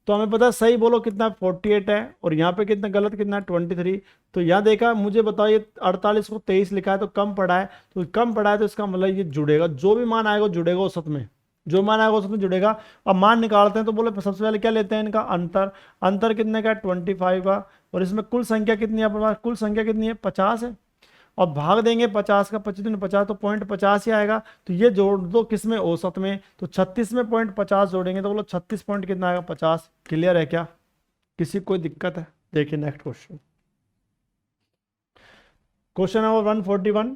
तो हमें पता है सही बोलो कितना 48 है, और यहाँ पे कितना गलत कितना 23। तो यहाँ देखा, मुझे बताओ ये 48 को 23 लिखा है तो कम पड़ा है, तो कम पड़ा है तो इसका मतलब ये जुड़ेगा, जो भी मान आएगा जुड़ेगा औसत में, जो मान आएगा औसत में जुड़ेगा। अब मान निकालते हैं तो बोले सबसे पहले क्या लेते हैं इनका अंतर, अंतर कितने का 25 का, और इसमें कुल संख्या कितनी है अपने पास, कुल संख्या कितनी है 50 है, और भाग देंगे 50 का, 25×50 तो 0.50 ही आएगा। तो ये जोड़ दो किसमें औसत में, तो 36 में 0.50 जोड़ेंगे तो बोलो 36 पॉइंट कितना आएगा 50। क्लियर है क्या? किसी कोई दिक्कत है? देखिए नेक्स्ट क्वेश्चन, क्वेश्चन नंबर 141,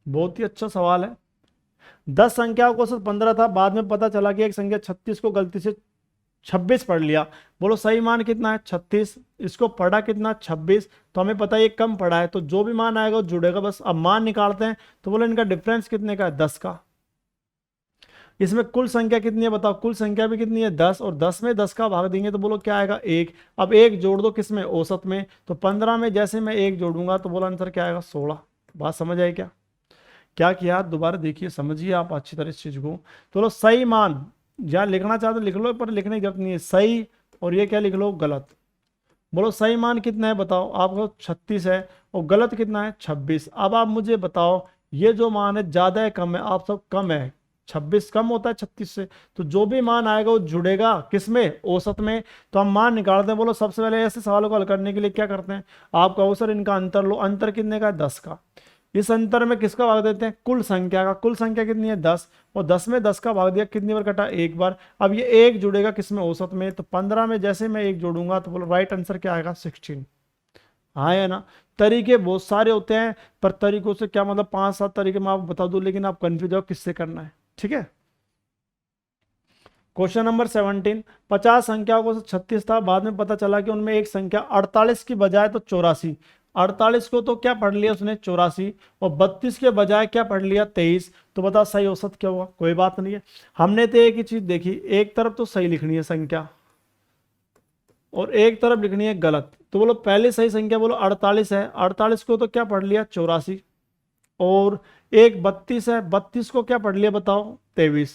बहुत ही अच्छा सवाल है। 10 संख्याओं का औसत 15 था, बाद में पता चला कि एक संख्या 36 को गलती से 26 पढ़ लिया, बोलो सही मान कितना है 36, इसको पढ़ा कितना 26, तो हमें पता है ये कम पढ़ा है, तो जो भी मान आएगा वो जुड़ेगा बस। अब मान निकालते हैं तो बोलो इनका डिफरेंस कितने का है 10 का। इसमें कुल संख्या कितनी है बताओ, कुल संख्या भी कितनी है 10, और 10 में 10 का भाग देंगे तो बोलो क्या आएगा 1। अब 1 जोड़ दो किसमें औसत में, तो 15 में जैसे मैं 1 जोड़ूंगा तो बोलो आंसर क्या आएगा 16। बात समझ आई क्या? क्या किया दोबारा देखिए, समझिए आप अच्छी तरह इस चीज को। तो लो सही मान, जहाँ लिखना चाहते लिख लो, पर लिखने की जरूरत नहीं है, सही, और ये क्या लिख लो गलत। बोलो सही मान कितना है बताओ, आपको 36 है, और गलत कितना है 26। अब आप मुझे बताओ ये जो मान है ज्यादा है कम है, आप सब कम है, 26 कम होता है 36 से, तो जो भी मान आएगा वो जुड़ेगा किसमें औसत में। तो हम मान निकालते हैं। बोलो सबसे पहले ऐसे सवालों को हल करने के लिए क्या करते हैं, आपका अवसर इनका अंतर लो, अंतर कितने का है 10 का, इस अंतर में किसका भाग देते हैं कुल संख्या का, कुल संख्या कितनी है 10, और 10 में 10 का भाग दिया कितनी बार कटा एक बार। अब ये एक जुड़ेगा किसमें औसत में, तो 15 में जैसे मैं एक जोड़ूंगा तो बोलो राइट आंसर क्या आएगा 16। हाँ है ना? तरीके बहुत सारे होते हैं, पर तरीकों से क्या मतलब 5-7 तरीके मैं आपको बता दूं, लेकिन आप कंफ्यूज हो किससे करना है, ठीक है। क्वेश्चन नंबर 17, 50 संख्याओं को 36 था, बाद में पता चला कि उनमें एक संख्या 48 की बजाय तो 84, 48 को तो क्या पढ़ लिया उसने 84, और 32 के बजाय क्या पढ़ लिया 23, तो बता सही औसत क्या हुआ। कोई बात नहीं है, हमने तो एक ही चीज देखी, एक तरफ तो सही लिखनी है संख्या और एक तरफ लिखनी है गलत। तो बोलो पहले सही संख्या बोलो 48 है, 48 को तो क्या पढ़ लिया 84, और एक 32 है, 32 को क्या पढ़ लिया बताओ 23,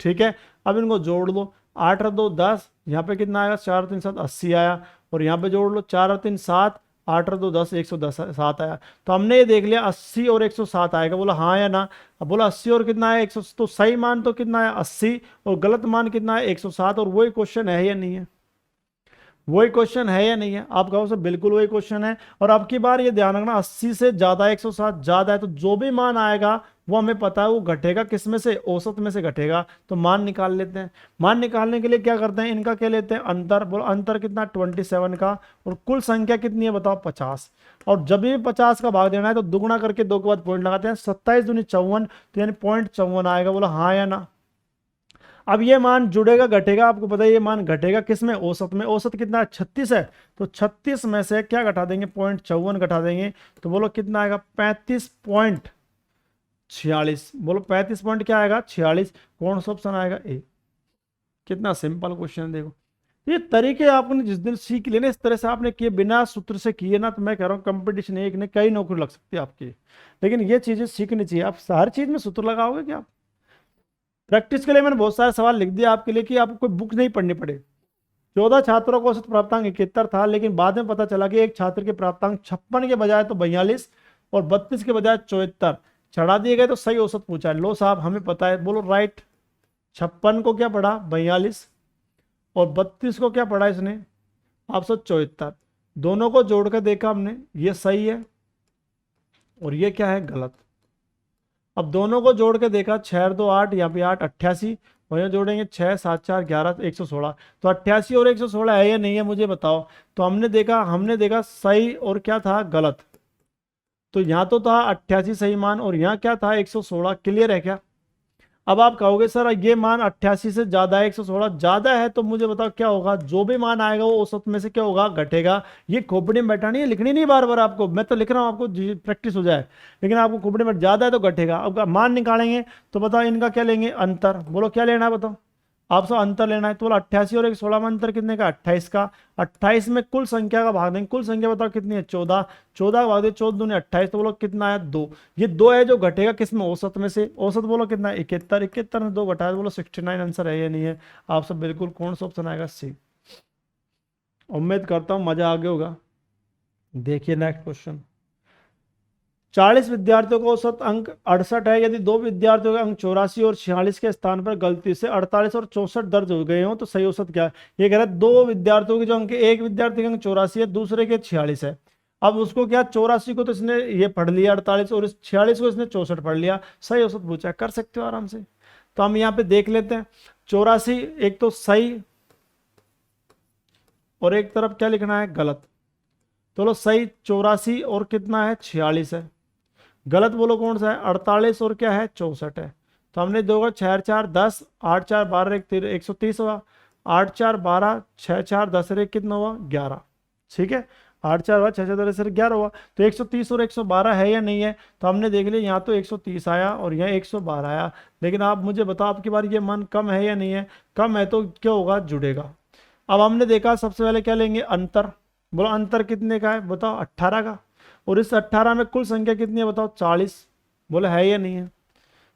ठीक है। अब इनको जोड़ लो, 8 और 2 10, यहाँ पे कितना आएगा 4 और 3 7 80 आया, और यहाँ पे जोड़ लो 4 और 3 7, 8 और 2 10 110 7 आया। तो हमने ये देख लिया 80 और 107 आएगा, बोला हाँ या ना। अब बोला 80 और कितना है 100, तो सही मान तो कितना है 80 और गलत मान कितना है 107, और वही क्वेश्चन है या नहीं है, वही क्वेश्चन है या नहीं है? आप कहो सर बिल्कुल वही क्वेश्चन है। और अब की बार ये ध्यान रखना, 80 से ज्यादा 107 ज्यादा है तो जो भी मान आएगा वो हमें पता है वो घटेगा किस में से, औसत में से घटेगा। तो मान निकाल लेते हैं। मान निकालने के लिए क्या करते हैं, इनका क्या लेते हैं, अंतर। बोलो अंतर कितना, 27 का। और कुल संख्या कितनी है बताओ, 50। और जब भी 50 का भाग देना है तो दुगुना करके 2 के बाद पॉइंट लगाते हैं, 27 दूनी 54, तो यानी 0.54 आएगा। बोलो हाँ या ना? अब ये मान जुड़ेगा घटेगा, आपको पता है ये मान घटेगा किस में, औसत में। औसत कितना है, 36 है। तो 36 में से क्या घटा देंगे, 0.54 घटा देंगे। तो बोलो कितना आएगा, 35.46। बोलो 35 पॉइंट क्या आएगा, 46। कौन सा ऑप्शन आएगा, ए। कितना सिंपल क्वेश्चन है देखो। ये तरीके आपने जिस दिन सीख लिए ना, इस तरह से आपने किए, बिना सूत्र से किए ना, तो मैं कह रहा हूँ कंपटीशन एक ने कई नौकरी लग सकती है आपकी। लेकिन ये चीजें सीखनी चाहिए। आप हर चीज में सूत्र लगाओगे क्या? प्रैक्टिस के लिए मैंने बहुत सारे सवाल लिख दिए आपके लिए कि आपको कोई बुक नहीं पढ़नी पड़े। 14 छात्रों का औसत प्राप्तांक 71 था, लेकिन बाद में पता चला कि एक छात्र के प्राप्तांक 56 के बजाय तो 42 और 32 के बजाय 74 चढ़ा दिए गए, तो सही औसत पूछा। लो साहब हमें पता है, बोलो राइट। 56 को क्या पढ़ा, 42, और 32 को क्या पढ़ा इसने, 574। दोनों को जोड़कर देखा हमने, ये सही है और ये क्या है, गलत। अब दोनों को जोड़ के देखा, 6 2 8, यहाँ पे 8 88, और यहाँ जोड़ेंगे 6 7 4 11 116। तो 88 और 116 है या नहीं है मुझे बताओ। तो हमने देखा सही और क्या था, गलत। तो यहाँ तो था 88 सही मान, और यहाँ क्या था, 116। क्लियर है क्या? अब आप कहोगे सर ये मान 88 से ज्यादा है, 116 ज्यादा है, तो मुझे बताओ क्या होगा, जो भी मान आएगा वो औसत में से क्या होगा, घटेगा। ये खोपड़ी में बैठा नहीं है, लिखनी नहीं बार बार आपको, मैं तो लिख रहा हूँ आपको प्रैक्टिस हो जाए। लेकिन आपको खोपड़ी में ज्यादा है तो घटेगा। अब मान निकालेंगे तो बताओ इनका क्या लेंगे, अंतर। बोलो क्या लेना है बताओ, आप सब अंतर लेना है। तो बोला 88 और 116 में अंतर कितने का, 28 का। 28 में कुल संख्या का भाग देंगे, कुल संख्या बताओ कितनी है, 14। 14 का भाग दे, 14 दूनी 28, तो बोलो कितना आया, 2। ये 2 है जो घटेगा किस में, औसत में से। औसत बोलो कितना है, 71। 71 में 2 घटाया, बोलो 69 आंसर है या नहीं है? आप सब बिल्कुल, कौन सा ऑप्शन आएगा, सी। उम्मीद करता हूँ मजा आ गया होगा। देखिए नेक्स्ट क्वेश्चन। 40 विद्यार्थियों का औसत अंक 68 है। यदि दो विद्यार्थियों के अंक 84 और 46 के स्थान पर गलती से 48 और 64 दर्ज हो गए हो तो सही औसत क्या है? ये कह रहा है दो विद्यार्थियों के जो अंक, एक विद्यार्थी के अंक 84 है, दूसरे के 46 है। अब उसको क्या, 84 को तो इसने ये पढ़ लिया 48, और इस 46 को इसने 64 पढ़ लिया, सही औसत पूछा। कर सकते हो आराम से। तो हम यहाँ पे देख लेते हैं। 84 एक तो सही, और एक तरफ क्या लिखना है, गलत। तो लो सही 84 और कितना है, 46 है। गलत बोलो कौन सा है, 48 और क्या है, 64 है। तो हमने दो 6 4 10, 8 4 12 130 हुआ। 8 4 12, 6 4 10 1 कितना हुआ, 11। ठीक है, 8 4 हुआ, 6 4 10 11 हुआ। तो 130 और 112 है या नहीं है? तो हमने देख लिया, यहाँ तो 130 आया और यहाँ 112 आया। लेकिन आप मुझे बताओ आपकी बार ये मान कम है या नहीं है? कम है तो क्या होगा, जुड़ेगा। अब हमने देखा सबसे पहले क्या लेंगे, अंतर। बोलो अंतर कितने का है बताओ, 18 का। और इस 18 में कुल संख्या कितनी है बताओ, 40। बोले है या नहीं है?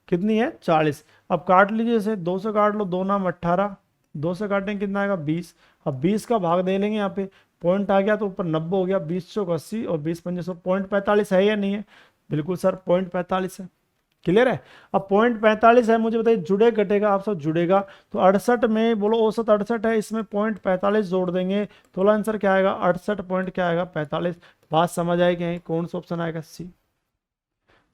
कितनी है, 40। अब काट लीजिए इसे, 2 से काट लो, 2 नाम 18, 2 से काटेंगे कितना आएगा, 20। अब 20 का भाग दे लेंगे, यहाँ पे पॉइंट आ गया तो ऊपर 90 हो गया, 20 चौक 80 और 20 पंजे 100, 0.45 है या नहीं है? बिल्कुल सर 0.45 है। क्लियर है? अब 0.45 है, मुझे बताइए जुड़े घटेगा, आप सब जुड़ेगा। तो 68 में बोलो औसत 68 है, इसमें 0.45 जोड़ देंगे तो आंसर क्या आएगा, 68 पॉइंट क्या आएगा, 45। बात समझ आएगी यहीं, कौन सा ऑप्शन आएगा, सी।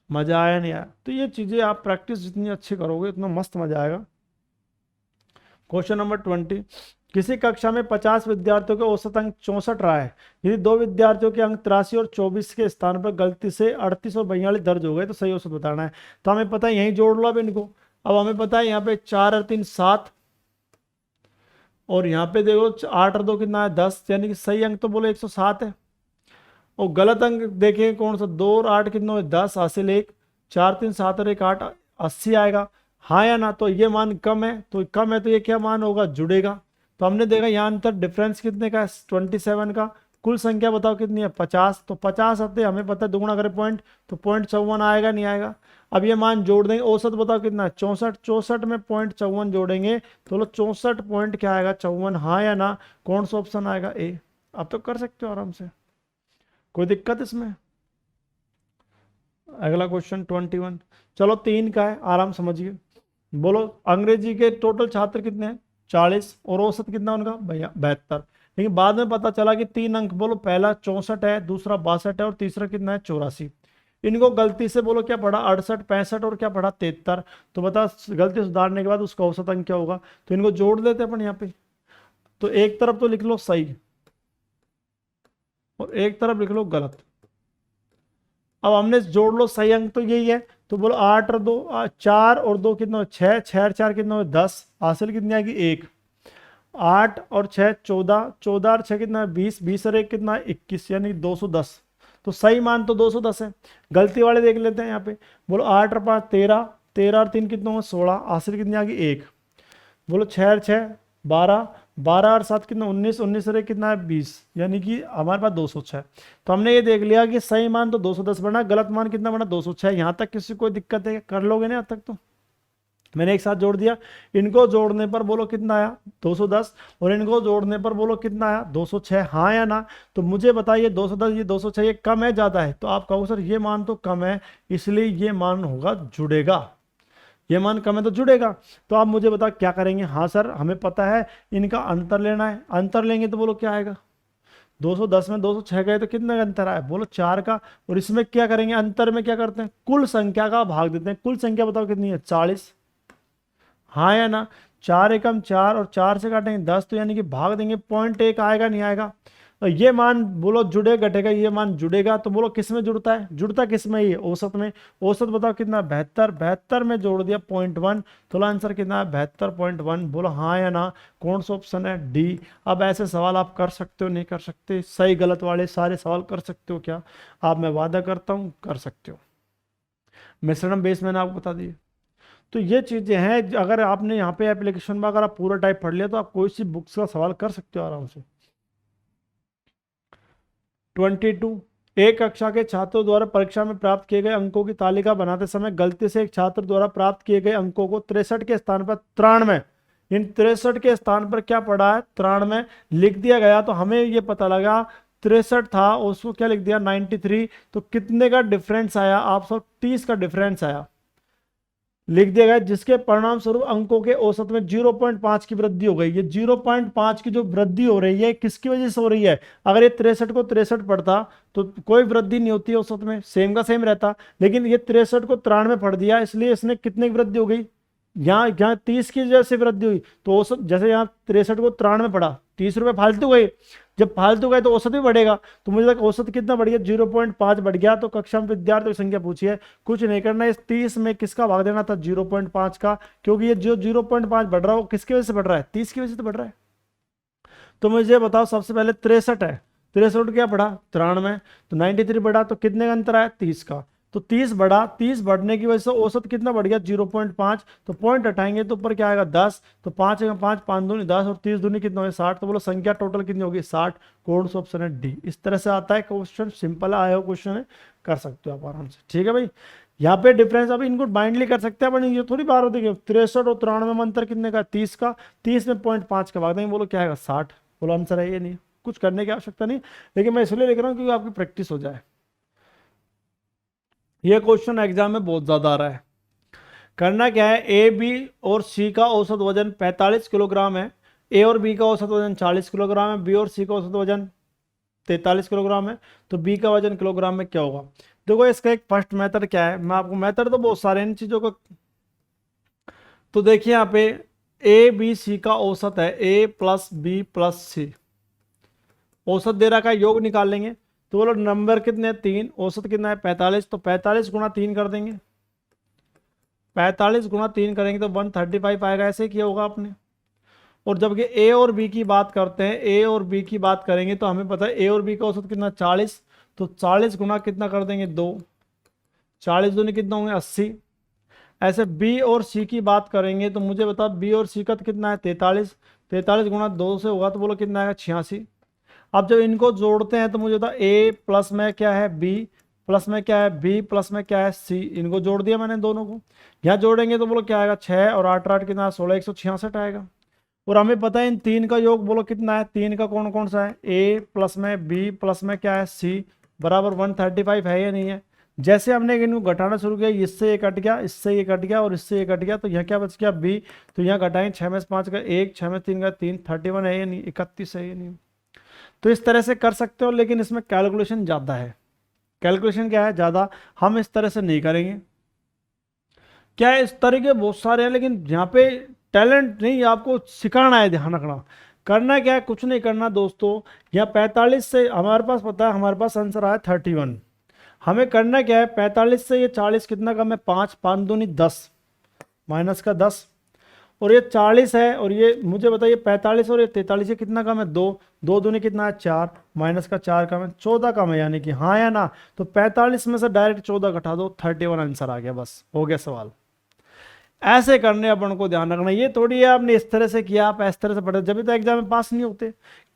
मजा आया नहीं आया? तो ये चीजें आप प्रैक्टिस जितनी अच्छी करोगे उतना मस्त मजा आएगा। Question number 20। किसी कक्षा में 50 विद्यार्थियों के औसत अंक 64 रहा है। यदि दो विद्यार्थियों के अंक 83 और 24 के स्थान पर गलती से 38 और 42 दर्ज हो गए तो सही औसत बताना है। तो हमें पता है यहीं जोड़ लो अब इनको। अब हमें पता है यहाँ पे 4 और 3 7, और यहाँ पे देखो 8 और 2 कितना है, 10, यानी कि सही अंक तो बोलो 107 है। और गलत अंक देखें कौन सा, 2 और 8 कितना है, 10, हासिल 1, 4 3 7 और 1 8, 80 आएगा। हाँ या ना? तो ये मान कम है, तो कम है तो ये क्या मान होगा, जुड़ेगा। तो हमने देखा यहाँ अंतर डिफरेंस कितने का है, 27 का। कुल संख्या बताओ कितनी है, 50। तो 50 आते हमें पता है, दुगुना करें पॉइंट तो 0.54 आएगा, नहीं आएगा? अब ये मान जोड़ देंगे, औसत बताओ कितना है, 64। 64 में 0.54 जोड़ेंगे तो लो 64 पॉइंट क्या आएगा, 54। हाँ या ना? कौन सा ऑप्शन आएगा, ए। अब तो कर सकते हो आराम से, कोई दिक्कत इसमें? अगला क्वेश्चन 21। चलो 3 का है, आराम समझिए। बोलो अंग्रेजी के टोटल छात्र कितने हैं, 40, और औसत कितना उनका, 72। लेकिन बाद में पता चला कि 3 अंक बोलो, पहला 64 है, दूसरा 62 है और तीसरा कितना है 84। इनको गलती से बोलो क्या पढ़ा 68 65 और क्या पढ़ा 73। तो बता गलती सुधारने के बाद उसका औसत अंक क्या होगा। तो इनको जोड़ देते अपन यहाँ पे। तो एक तरफ तो लिख लो सही और एक तरफ लिख लो गलत। अब हमने जोड़ लो सही अंक तो यही है। तो बोलो 8 और 2 4 और 2 कितना 6, 6 और 4 कितना 10, हासिल कितनी आएगी 1। 8 और 6 14, 14 और 6 कितना है 20, 20 और 1 कितना है 21, यानी 210। तो सही मान तो 210 है। गलती वाले देख लेते हैं यहाँ पे। बोलो 8 और 5 13, 13 और 3 कितना हुआ 16, हासिल कितनी आ गई 1। बोलो 6 और 6 12, 12 और 7 कितना 19, 19 और 1 कितना है 20, यानी कि हमारे पास 206। तो हमने ये देख लिया कि सही मान तो 210 बना, गलत मान कितना बना 206। यहाँ तक किसी को दिक्कत है कर लोगे ना यहाँ तक। तो मैंने एक साथ जोड़ दिया। इनको जोड़ने पर बोलो कितना आया 210 और इनको जोड़ने पर बोलो कितना आया 206, हाँ या ना। तो मुझे बताइए 210 ये 206 ये कम है ज़्यादा है। तो आप कहो सर ये मान तो कम है, इसलिए ये मान होगा जुड़ेगा। ये मान कम है तो जुड़ेगा। तो आप मुझे बता क्या करेंगे। हाँ सर हमें पता है इनका अंतर लेना है। अंतर लेंगे तो बोलो क्या आएगा 210 में 206 गए तो कितने का अंतर आया बोलो 4 का। और इसमें क्या करेंगे अंतर में क्या करते हैं कुल संख्या का भाग देते हैं। कुल संख्या बताओ कितनी है 40, हाँ या ना। 4 एकम 4 और 4 से काटेंगे 10, तो यानी कि भाग देंगे 0.1 आएगा नहीं आएगा। तो ये मान बोलो जुड़े घटेगा, ये मान जुड़ेगा। तो बोलो किस में जुड़ता है, जुड़ता किस में ये औसत में। औसत बताओ कितना 72, 72 में जोड़ दिया 0.1, तो आंसर कितना है 72.1। बोलो हाँ या ना। कौन सा ऑप्शन है डी। अब ऐसे सवाल आप कर सकते हो नहीं कर सकते, सही गलत वाले सारे सवाल कर सकते हो क्या आप, मैं वादा करता हूँ कर सकते हो। मिश्रण बेस मैंने आपको बता दिया। तो ये चीज़ें हैं, अगर आपने यहाँ पे एप्लीकेशन में अगर आप पूरा टाइप पढ़ लिया तो आप कोई सी बुक्स का सवाल कर सकते हो आराम से। 22, एक कक्षा के छात्रों द्वारा परीक्षा में प्राप्त किए गए अंकों की तालिका बनाते समय गलती से एक छात्र द्वारा प्राप्त किए गए अंकों को 63 के स्थान पर 93, इन 63 के स्थान पर क्या पड़ा है 93 लिख दिया गया। तो हमें ये पता लगा 63 था उसको क्या लिख दिया 93। तो कितने का डिफरेंस आया आप सब 30 का डिफरेंस आया लिख दिया गया, जिसके परिणाम स्वरूप अंकों के औसत में 0.5 की वृद्धि हो गई। ये 0.5 की जो वृद्धि हो रही है किसकी वजह से हो रही है। अगर ये 63 को 63 पढ़ता तो कोई वृद्धि नहीं होती औसत में, सेम का सेम रहता। लेकिन ये 63 को 93 पढ़ दिया, इसलिए इसने कितने की वृद्धि हो गई यहाँ 30 की वजह से वृद्धि हुई। तो औसत जैसे यहाँ 63 को 93 पढ़ा 30 रुपए फालतू गए, जब फालतू गए तो औसत भी बढ़ेगा। तो मुझे लगा औसत कितना बढ़ गया 0.5 बढ़ गया। तो कक्षा में विद्यार्थियों की संख्या पूछी है, कुछ नहीं करना, इस 30 में किसका भाग देना था 0.5 का, क्योंकि ये जो 0.5 बढ़ रहा है वो किसकी वजह से बढ़ रहा है 30 की वजह से बढ़ रहा है। तो मुझे बताओ सबसे पहले 63 है, 63 क्या बढ़ा 93, तो 93 बढ़ा तो कितने का अंतर आया 30 का। तो 30 बढ़ा, 30 बढ़ने की वजह से औसत कितना बढ़ गया 0.5। तो पॉइंट हटाएंगे तो ऊपर क्या आएगा 10, तो 5 5 5 दूनी 10 और 30 दूनी कितना हो 60। तो बोलो संख्या टोटल कितनी होगी 60। कौन सा ऑप्शन है डी। इस तरह से आता है क्वेश्चन, सिंपल आया हो क्वेश्चन है, कर सकते हो आप आराम से। ठीक है भाई, यहाँ पे डिफरेंस अभी इनको बाइंडली कर सकते हैं अपन, ये थोड़ी बार होती है 63 और 93 में अंतर कितने का 30 का, 30 में 0.5 का भाग देंगे, बोलो क्या आएगा 60। बोलो आंसर है ये, नहीं कुछ करने की आवश्यकता नहीं, लेकिन मैं इसलिए लिख रहा हूँ क्योंकि आपकी प्रैक्टिस हो जाए। ये क्वेश्चन एग्जाम में बहुत ज्यादा आ रहा है। करना क्या है, ए बी और सी का औसत वजन 45 किलोग्राम है, ए और बी का औसत वजन 40 किलोग्राम है, बी और सी का औसत वजन 43 किलोग्राम है। तो बी का वजन किलोग्राम में क्या होगा। देखो इसका एक फर्स्ट मेथड क्या है, मैं आपको मेथड तो बहुत सारे इन चीजों का। तो देखिए यहाँ पे ए बी सी का औसत है ए प्लस बी प्लस सी, औसत दे रखा है, योग निकाल लेंगे। तो बोलो नंबर कितने हैं 3, औसत कितना है 45, तो 45 गुणा 3 कर देंगे, 45 गुणा 3 करेंगे तो 135 आएगा, ऐसे किया होगा आपने। और जबकि ए और बी की बात करते हैं, ए और बी की बात करेंगे तो हमें पता है ए और बी का औसत कितना 40, तो 40 गुणा कितना कर देंगे 2, 40 दूनी कितना होंगे 80। ऐसे बी और सी की बात करेंगे तो मुझे बताओ बी और सी का कितना है 43, 43 गुणा 2 से होगा तो बोलो कितना आएगा 86। अब जब इनको जोड़ते हैं तो मुझे बताओ ए प्लस में क्या है बी, प्लस में क्या है बी, प्लस में क्या है सी, इनको जोड़ दिया मैंने दोनों को। यहाँ जोड़ेंगे तो बोलो क्या आएगा 6 और 8 8 कितना 16, 166 आएगा। और हमें पता है इन तीन का योग बोलो कितना है, तीन का कौन कौन सा है ए प्लस में बी प्लस में क्या है सी बराबर 135 है या नहीं है। जैसे हमने इनको घटाना शुरू किया, इससे ये कट गया, इससे ये कट गया और इससे ये कट गया, तो यहाँ क्या बच गया बी। तो यहाँ घटाएं 6 में से 5 का 1, 6 में 3 का 3, 31 है या नहीं, 31 है या नहीं। तो इस तरह से कर सकते हो, लेकिन इसमें कैलकुलेशन ज़्यादा है। कैलकुलेशन क्या है ज़्यादा, हम इस तरह से नहीं करेंगे। क्या है, इस तरीके बहुत सारे हैं, लेकिन यहाँ पे टैलेंट नहीं, आपको सिखाना है, ध्यान रखना। करना क्या है, कुछ नहीं करना दोस्तों। यहाँ 45 से हमारे पास पता है, हमारे पास आंसर आया 31। हमें करना क्या है, 45 से ये 40 कितना कम है, 5, 5 दूनी 10, माइनस का 10, और ये 40 है, और ये मुझे बताइए 45 और ये 43, ये कितना कम है, 2, 2 दूनी कितना है 4, माइनस का 4 कम है, 14 कम है, यानी कि हाँ या ना। तो 45 में से डायरेक्ट 14 घटा दो, 31 आंसर आ गया, बस हो गया सवाल। ऐसे करने अपन को ध्यान रखना, ये थोड़ी है आपने इस तरह से किया, आप इस तरह से पढ़े, जब तक एग्जाम में पास नहीं होते।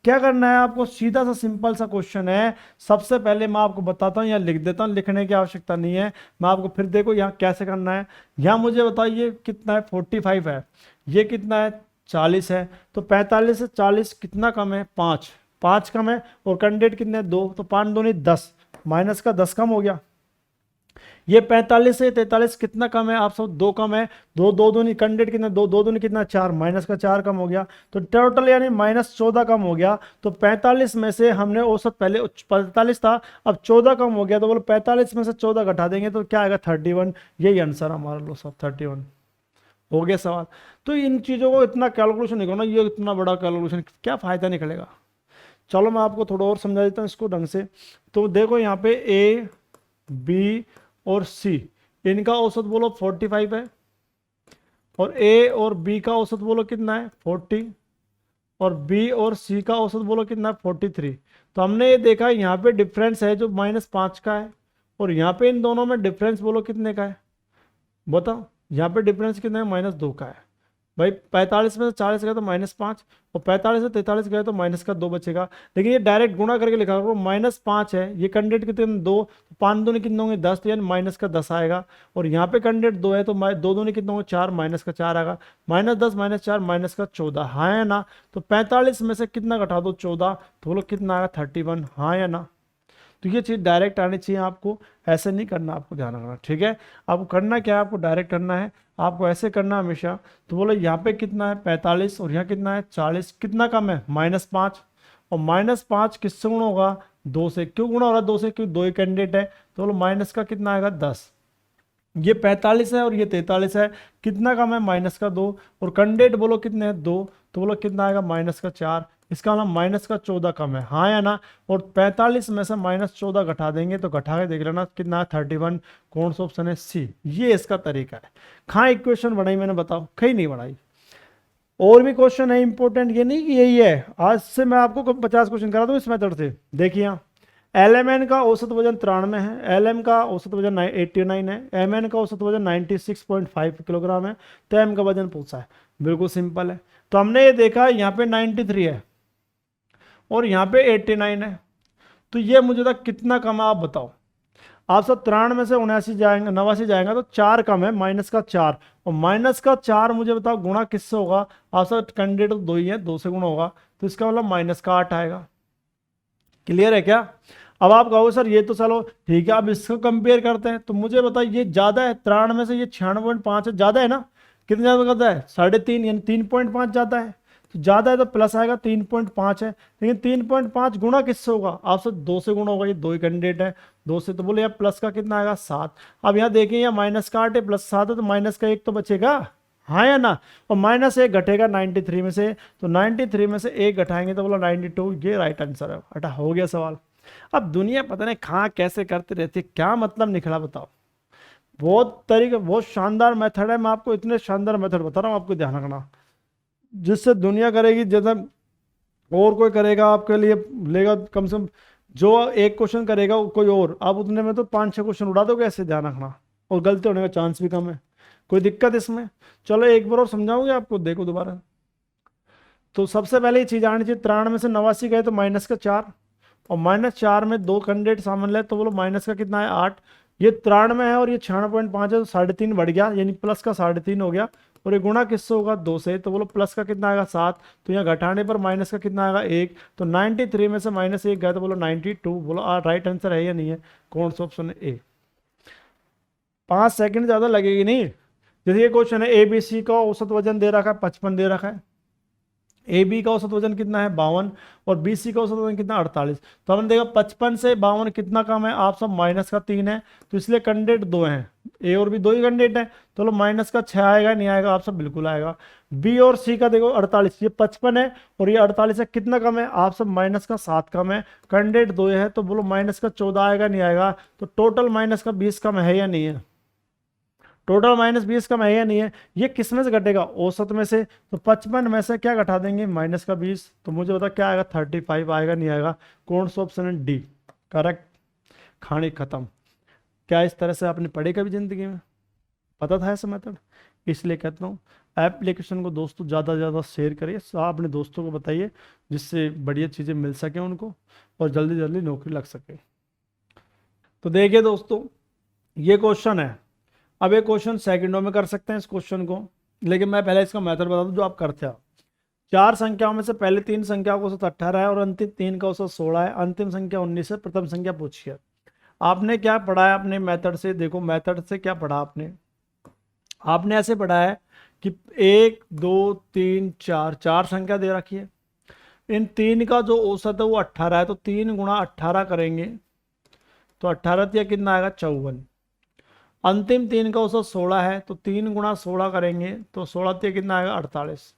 क्या करना है आपको, सीधा सा सिंपल सा क्वेश्चन है। सबसे पहले मैं आपको बताता हूँ, यहाँ लिख देता हूँ, लिखने की आवश्यकता नहीं है, मैं आपको फिर देखो यहाँ कैसे करना है। यहाँ मुझे बताइए कितना है, 45 है, ये कितना है 40 है, तो 45 से 40 कितना कम है, 5, 5 कम है, और कैंडिडेट कितने 2, तो 5 दूनी 10, माइनस का 10 कम हो गया। ये 45 से 43 कितना कम है, आप सब 2 कम है, 2, 2 दूनी कैंडिडेट कितना, 2, 2 दूनी कितना 4, माइनस का 4 कम हो गया, तो टोटल यानी -14 कम हो गया। तो 45 में से हमने औसत पहले 45 था, अब 14 कम हो गया, तो बोलो 45 में से 14 घटा देंगे तो क्या आएगा 31। यही आंसर हमारा लो सब 31 हो गया सवाल। तो इन चीज़ों को इतना कैलकुलेशन नहीं करना, ये इतना बड़ा कैलकुलेशन क्या फ़ायदा निकलेगा। चलो मैं आपको थोड़ा और समझा देता हूँ इसको ढंग से। तो देखो यहाँ पे ए, बी और सी, इनका औसत बोलो 45 है, और ए और बी का औसत बोलो कितना है 40, और बी और सी का औसत बोलो कितना है 43। तो हमने ये देखा यहाँ पे डिफरेंस है जो -5 का है, और यहाँ पे इन दोनों में डिफरेंस बोलो कितने का है, बताओ। यहाँ पे डिफरेंस कितना है, -2 का है। भाई 45 में से 40 गए तो -5, और 45 से 43 गए तो माइनस का 2 बचेगा। लेकिन ये डायरेक्ट गुणा करके लिखा करो, -5 है, ये कैंडिडेट कितने 2, तो 5 दूनी कितने होंगे 10, तो यानी माइनस का 10 आएगा। और यहाँ पे कैंडिडेट 2 है, तो 2 दूनी कितने होंगे 4, माइनस का 4 आएगा, -10 -4 माइनस का 14, हाँ या ना। तो 45 में से कितना घटा दो 14, तो बोलो कितना आएगा 31, हाँ या ना। तो ये चीज़ डायरेक्ट आनी चाहिए आपको, ऐसे नहीं करना, आपको ध्यान रखना, ठीक है। आपको करना क्या है, आपको डायरेक्ट करना है, आपको ऐसे करना हमेशा। तो बोलो यहाँ पे कितना है 45, और यहाँ कितना है 40, कितना कम है -5, और -5 किससे गुणा होगा 2 से, क्यों गुणा हो रहा है 2 से, क्योंकि 2 ही कैंडिडेट है। तो बोलो माइनस का कितना आएगा 10, ये 45 है और ये 43 है, कितना कम है -2, और कैंडिडेट बोलो कितने हैं 2, तो बोलो कितना आएगा -4, इसका मतलब -14 कम है, हाँ या ना। और 45 में से -14 घटा देंगे तो घटा के देख लेना कितना है 31, कौन सा ऑप्शन है सी, ये इसका तरीका है। कहाँ इक्वेशन बढ़ाई मैंने, बताओ, कहीं नहीं बढ़ाई। और भी क्वेश्चन है इंपॉर्टेंट, ये नहीं कि यही है, आज से मैं आपको 50 क्वेश्चन करा दूँ इस मेथड से। देखिए यहाँ LMN का औसत वजन 93 है, LM का औसत वजन 89 है, MN का औसत वजन 96.5 किलोग्राम है, तो M का वजन पूछा है। बिल्कुल सिंपल है। तो हमने ये देखा यहाँ पे 93 है और यहाँ पे 89 है, तो ये मुझे तक कितना कम है आप बताओ। आप सब 93 में से 79 जाएंगे, 89 जाएगा तो 4 कम है, माइनस का 4, और माइनस का 4 मुझे बताओ गुणा किससे होगा। आप सब कैंडिडेट तो 2 ही है, 2 से गुणा होगा, तो इसका मतलब -8 आएगा। क्लियर है क्या। अब आप कहो सर ये तो चलो ठीक है, अब इसको कंपेयर करते हैं, तो मुझे बताइए ये ज्यादा है 93 में से, ये 96.5 है, ज्यादा है ना, कितना ज्यादा है 3.5, यानी 3.5 ज्यादा है। तो ज्यादा है तो प्लस आएगा, 3.5 है, लेकिन 3.5 गुणा किससे होगा, आपसे 2 से गुणा होगा, ये 2 ही कैंडिडेट है 2 से, तो बोले यार प्लस का कितना आएगा 7। अब यहाँ देखिए यहाँ -8 है +7 है, तो माइनस का 1 तो बचेगा, हाँ या ना। और -1 घटेगा 93 में से, तो 93 में से 1 घटाएंगे तो बोला 92, ये राइट आंसर है, हटा हो गया सवाल। अब दुनिया पता नहीं कहाँ कैसे करते रहती है, क्या मतलब निकला बताओ। बहुत तरीके, बहुत शानदार मेथड है, मैं आपको इतने शानदार मेथड बता रहा हूँ, आपको ध्यान रखना, जिससे दुनिया करेगी जैसा और कोई करेगा आपके लिए लेगा, कम से कम जो एक क्वेश्चन करेगा कोई और, आप उतने में तो 5-6 क्वेश्चन उड़ा दोगे, ऐसे ध्यान रखना, और गलती होने का चांस भी कम है। कोई दिक्कत इसमें, चलो एक बार और समझाऊंगे आपको, देखो दोबारा। तो सबसे पहले ये चीज आनी चाहिए, 93 में से 89 गए तो माइनस का 4, और -4 में 2 कैंडिडेट सामने ले, तो बोलो माइनस का कितना है 8। ये 93 है और ये 96.5 है, तो 3.5 बढ़ गया, यानी प्लस का 3.5 हो गया, और ये गुणा किससे होगा 2 से, तो बोलो प्लस का कितना आएगा 7, तो यहाँ घटाने पर माइनस का कितना आएगा 1, तो 93 में से -1 गया तो बोलो 92, बोलो राइट आंसर है या नहीं है, कौन सा ऑप्शन है ए। 5 सेकंड ज़्यादा लगेगी नहीं। जैसे ये क्वेश्चन है ABC का औसत वजन दे रखा है 55 दे रखा है, ए बी का औसत वजन कितना है 52 और बी सी का औसत वजन कितना 48। तो हमने देखा 55 से 52 कितना कम है आप सब माइनस का 3 है, तो इसलिए कैंडिडेट 2 हैं, ए और बी दो ही कैंडिडेट हैं, तो लो माइनस का 6 आएगा नहीं आएगा आप सब बिल्कुल आएगा। बी और सी का देखो 48, ये 55 है और ये 48 है, कितना कम है आप सब माइनस का 7 कम है, कैंडिडेट 2 है, तो बोलो माइनस का 14 आएगा नहीं आएगा। तो टोटल माइनस का 20 कम है या नहीं है, टोटल -20 कम है या नहीं है। ये किस में से घटेगा औसत में से, तो 55 में से क्या घटा देंगे -20, तो मुझे बता क्या आएगा 35 आएगा नहीं आएगा। कौन सा ऑप्शन है डी करेक्ट। कहानी खत्म। क्या इस तरह से आपने पढ़े कभी जिंदगी में, पता था ऐसा मेथड? इसलिए कहता हूँ एप्लीकेशन को दोस्तों ज़्यादा से ज़्यादा शेयर करिए, अपने दोस्तों को बताइए जिससे बढ़िया चीज़ें मिल सकें उनको और जल्दी जल्दी नौकरी लग सके। तो देखिए दोस्तों ये क्वेश्चन है, अब ये क्वेश्चन सेकंडों में कर सकते हैं इस क्वेश्चन को, लेकिन मैं पहले इसका मेथड बता दूं जो आप करते हो। 4 संख्याओं में से पहले 3 संख्याओं का औसत 18 है और अंतिम 3 का औसत 16 है, अंतिम संख्या 19 है, प्रथम संख्या पूछिए। आपने क्या पढ़ा है अपने मेथड से, देखो मेथड से क्या पढ़ा आपने, आपने ऐसे पढ़ा है कि 1 2 3 4 4 संख्या दे रखी है, इन 3 का जो औसत है वो 18 है, तो 3 गुणा 18 करेंगे तो 18 कितना आएगा 54। अंतिम 3 का औसत 16 है, तो 3 गुणा 16 करेंगे तो 16 कितना आएगा 48।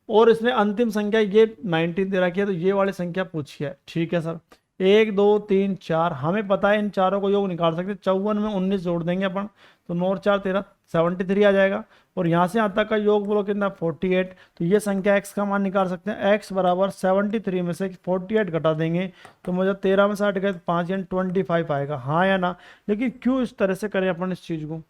और इसने अंतिम संख्या ये 19 दे रखी है, तो ये वाली संख्या पूछी है। ठीक है सर, 1 2 3 4 हमें पता है इन चारों को योग निकाल सकते, 54 में 19 जोड़ देंगे अपन, तो 9 और 4 13 73 आ जाएगा। और यहाँ से यहाँ तक का योग बोलो कितना 48, तो ये संख्या x का मान निकाल सकते हैं, x बराबर 73 में से 48 घटा देंगे तो मुझे 13 में से 8 गए 5 यानी 25 आएगा, हाँ या ना। लेकिन क्यों इस तरह से करें अपन इस चीज़ को,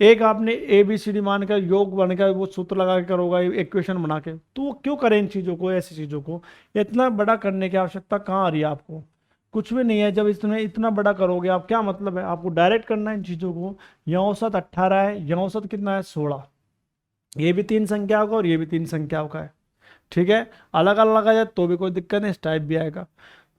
एक आपने ए बी सी डी मानकर योग बनकर वो सूत्र लगा के करोगा इक्वेशन बना के, तो वो क्यों करें इन चीज़ों को, ऐसी चीज़ों को इतना बड़ा करने की आवश्यकता कहाँ आ रही है आपको, कुछ भी नहीं है। जब इसमें इतना बड़ा करोगे आप, क्या मतलब है, आपको डायरेक्ट करना है इन चीज़ों को। यहाँ औसत 18 है, यहाँ औसत कितना है 16, ये भी 3 संख्याओं का और ये भी 3 संख्याओं का है, ठीक है। अलग अलग आ जाए तो भी कोई दिक्कत नहीं, इस टाइप भी आएगा।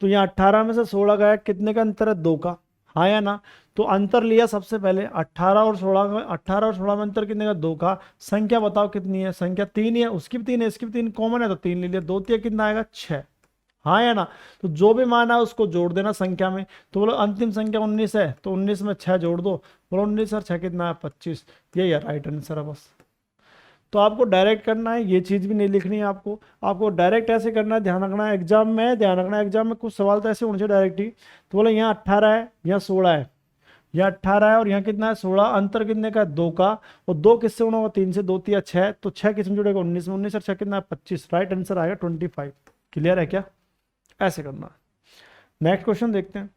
तो यहाँ 18 में से 16 गया, कितने का अंतर है 2 का, हाँ या ना। तो अंतर लिया सबसे पहले 18 और 16 का, 18 और 16 में अंतर कितने का 2 का। संख्या बताओ कितनी है, संख्या 3 ही है, उसकी भी 3 है, इसकी भी 3 कॉमन है, तो 3 ले लिया, 2 3 कितना आएगा 6, हाँ या ना। तो जो भी मान है उसको जोड़ देना संख्या में, तो बोलो अंतिम संख्या 19 है तो 19 में 6 जोड़ दो, बोलो 19 और 6 कितना है 25, ये यार राइट आंसर है बस। तो आपको डायरेक्ट करना है, ये चीज़ भी नहीं लिखनी है आपको, आपको डायरेक्ट ऐसे करना है, ध्यान रखना है एग्जाम में, ध्यान रखना है एग्जाम में कुछ सवाल तो ऐसे होने चाहिए डायरेक्ट ही। तो बोले यहाँ 18 है, यहाँ 16 है, यहाँ 18 है और यहाँ कितना है 16, अंतर कितने का है 2 का, और 2 किससे गुणा होगा 3 से, 2 3 6, तो 6 किस में जुड़ेगा 19 में, 19 और 6 कितना है 25, राइट आंसर आएगा 25। क्लियर है क्या, ऐसे करना। नेक्स्ट क्वेश्चन देखते हैं।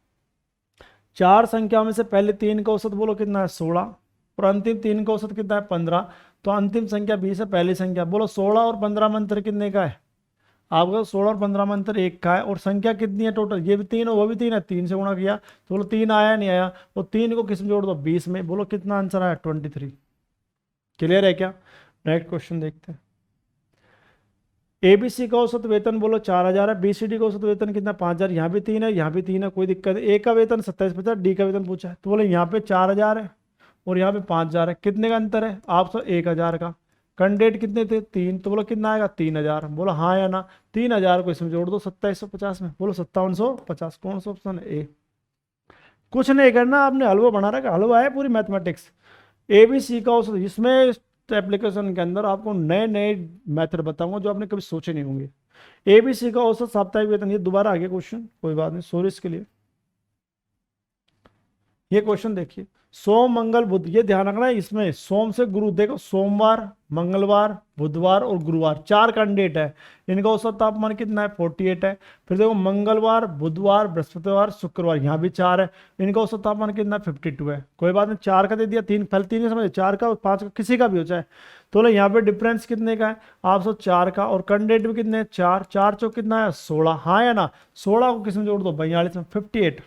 4 संख्याओं में से पहले 3 का औसत बोलो कितना है 16 और अंतिम 3 का औसत कितना है 15, तो अंतिम संख्या 20 है, पहली संख्या बोलो 16 और 15 में अंतर कितने का है, आपका 16 और 15 में अंतर 1 का है, और संख्या कितनी है टोटल, ये भी 3 और वो भी 3 है, 3 से गुणा किया तो बोलो 3 आया नहीं आया, और 3 को किस में जोड़ दो 20 में, बोलो कितना आंसर आया 23। क्लियर है क्या। नेक्स्ट क्वेश्चन देखते हैं। एबीसी का औसत वेतन बोलो 4000 है, बीसीडी का औसत वेतन कितना 5000, यहाँ भी 3 है यहाँ भी 3 है, कोई दिक्कत है। ए का वेतन 2750, डी का वेतन पूछा है, तो बोले यहाँ पे 4000 है और यहाँ पे 5000 है, कितने का अंतर है आप सब 1000 का। कैंडिडेट कितने थे 3, तो बोलो कितना आएगा 3000, बोलो हाँ या ना। 3000 को इसमें जोड़ दो 2750 में, बोलो 5750, कौन सा ऑप्शन है ए। कुछ नहीं करना, आपने हलवा बना रखा, हलवा है पूरी मैथमेटिक्स। एबीसी का औसत, इसमें एप्लीकेशन के अंदर आपको नए नए मेथड बताऊंगा जो आपने कभी सोचे नहीं होंगे। एबीसी का औसत साप्ताहिक वेतन, ये दोबारा आ गया क्वेश्चन, कोई बात नहीं सॉरी इसके लिए। ये क्वेश्चन देखिए, सोम मंगल बुध, ये ध्यान रखना है इसमें सोम से गुरु, देखो सोमवार मंगलवार बुधवार और गुरुवार 4 कैंडिडेट है, इनका औसत तापमान कितना है 48 है। फिर देखो मंगलवार बुधवार बृहस्पतिवार शुक्रवार, यहाँ भी 4 है, इनका औसत तापमान कितना 52 है। कोई बात नहीं, 4 का दे दिया, 3 पहले 3 समझे, 4 का 5 का किसी का भी हो जाए, तो यहाँ पे डिफरेंस कितने का है आप सब 4 का, और कैंडिडेट भी कितने 4 4 चौक कितना है 16, हाँ या ना। 16 को किस में जोड़ दो 42 में, 58,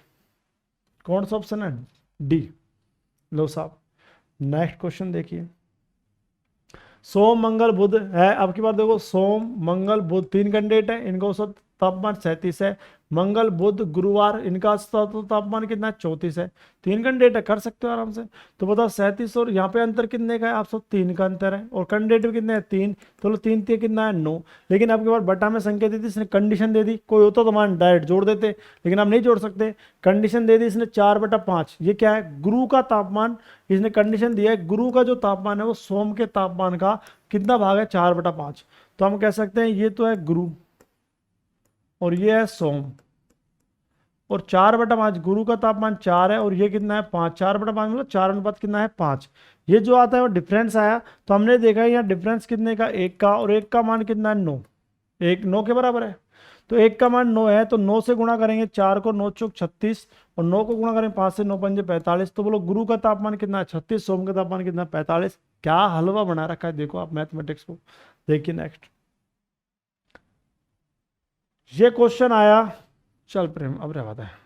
कौन सा ऑप्शन है डी। लो साहब नेक्स्ट क्वेश्चन देखिए। सोम मंगल बुध है, अब की बार देखो सोम मंगल बुध 3 कैंडिडेट है, इनका औसत तापमान 37 है, मंगल बुध गुरुवार इनका तो तापमान कितना है 34 है। 3 कैंडिडेट है, कर सकते हो आराम से। तो बताओ 37 और यहाँ पे अंतर कितने का है, आप सब 3 का अंतर है, और कैंडिडेट कितने हैं 3, तो 3 3 कितना है 9। लेकिन आपके पास बटा में संख्या दी थी, इसने कंडीशन दे दी, कोई होता तो मान डायरेक्ट जोड़ देते, लेकिन आप नहीं जोड़ सकते। कंडीशन दे दी इसने 4/5, ये क्या है गुरु का तापमान। इसने कंडीशन दिया है गुरु का जो तापमान है वो सोम के तापमान का कितना भाग है 4/5। तो हम कह सकते हैं ये तो है गुरु और ये है सोम, और 4/5 गुरु का तापमान 4 है और ये कितना है 5, 4/5 मतलब 4 अनुपात कितना है 5। ये जो आता है वो डिफरेंस आया, तो हमने देखा है यहाँ डिफरेंस कितने का 1 का, और 1 का मान कितना है 9, 1 9 के बराबर है। तो 1 का मान 9 है, तो 9 से गुणा करेंगे, 4 को 9 चौक 36, और 9 को गुणा करेंगे 5 से, 9 पंजे 45। तो बोलो गुरु का तापमान कितना है 36, सोम का तापमान कितना है 45। क्या हलवा बना रखा है देखो आप मैथमेटिक्स को। देखिए नेक्स्ट, ये क्वेश्चन आया, चल प्रेम अब रहता है।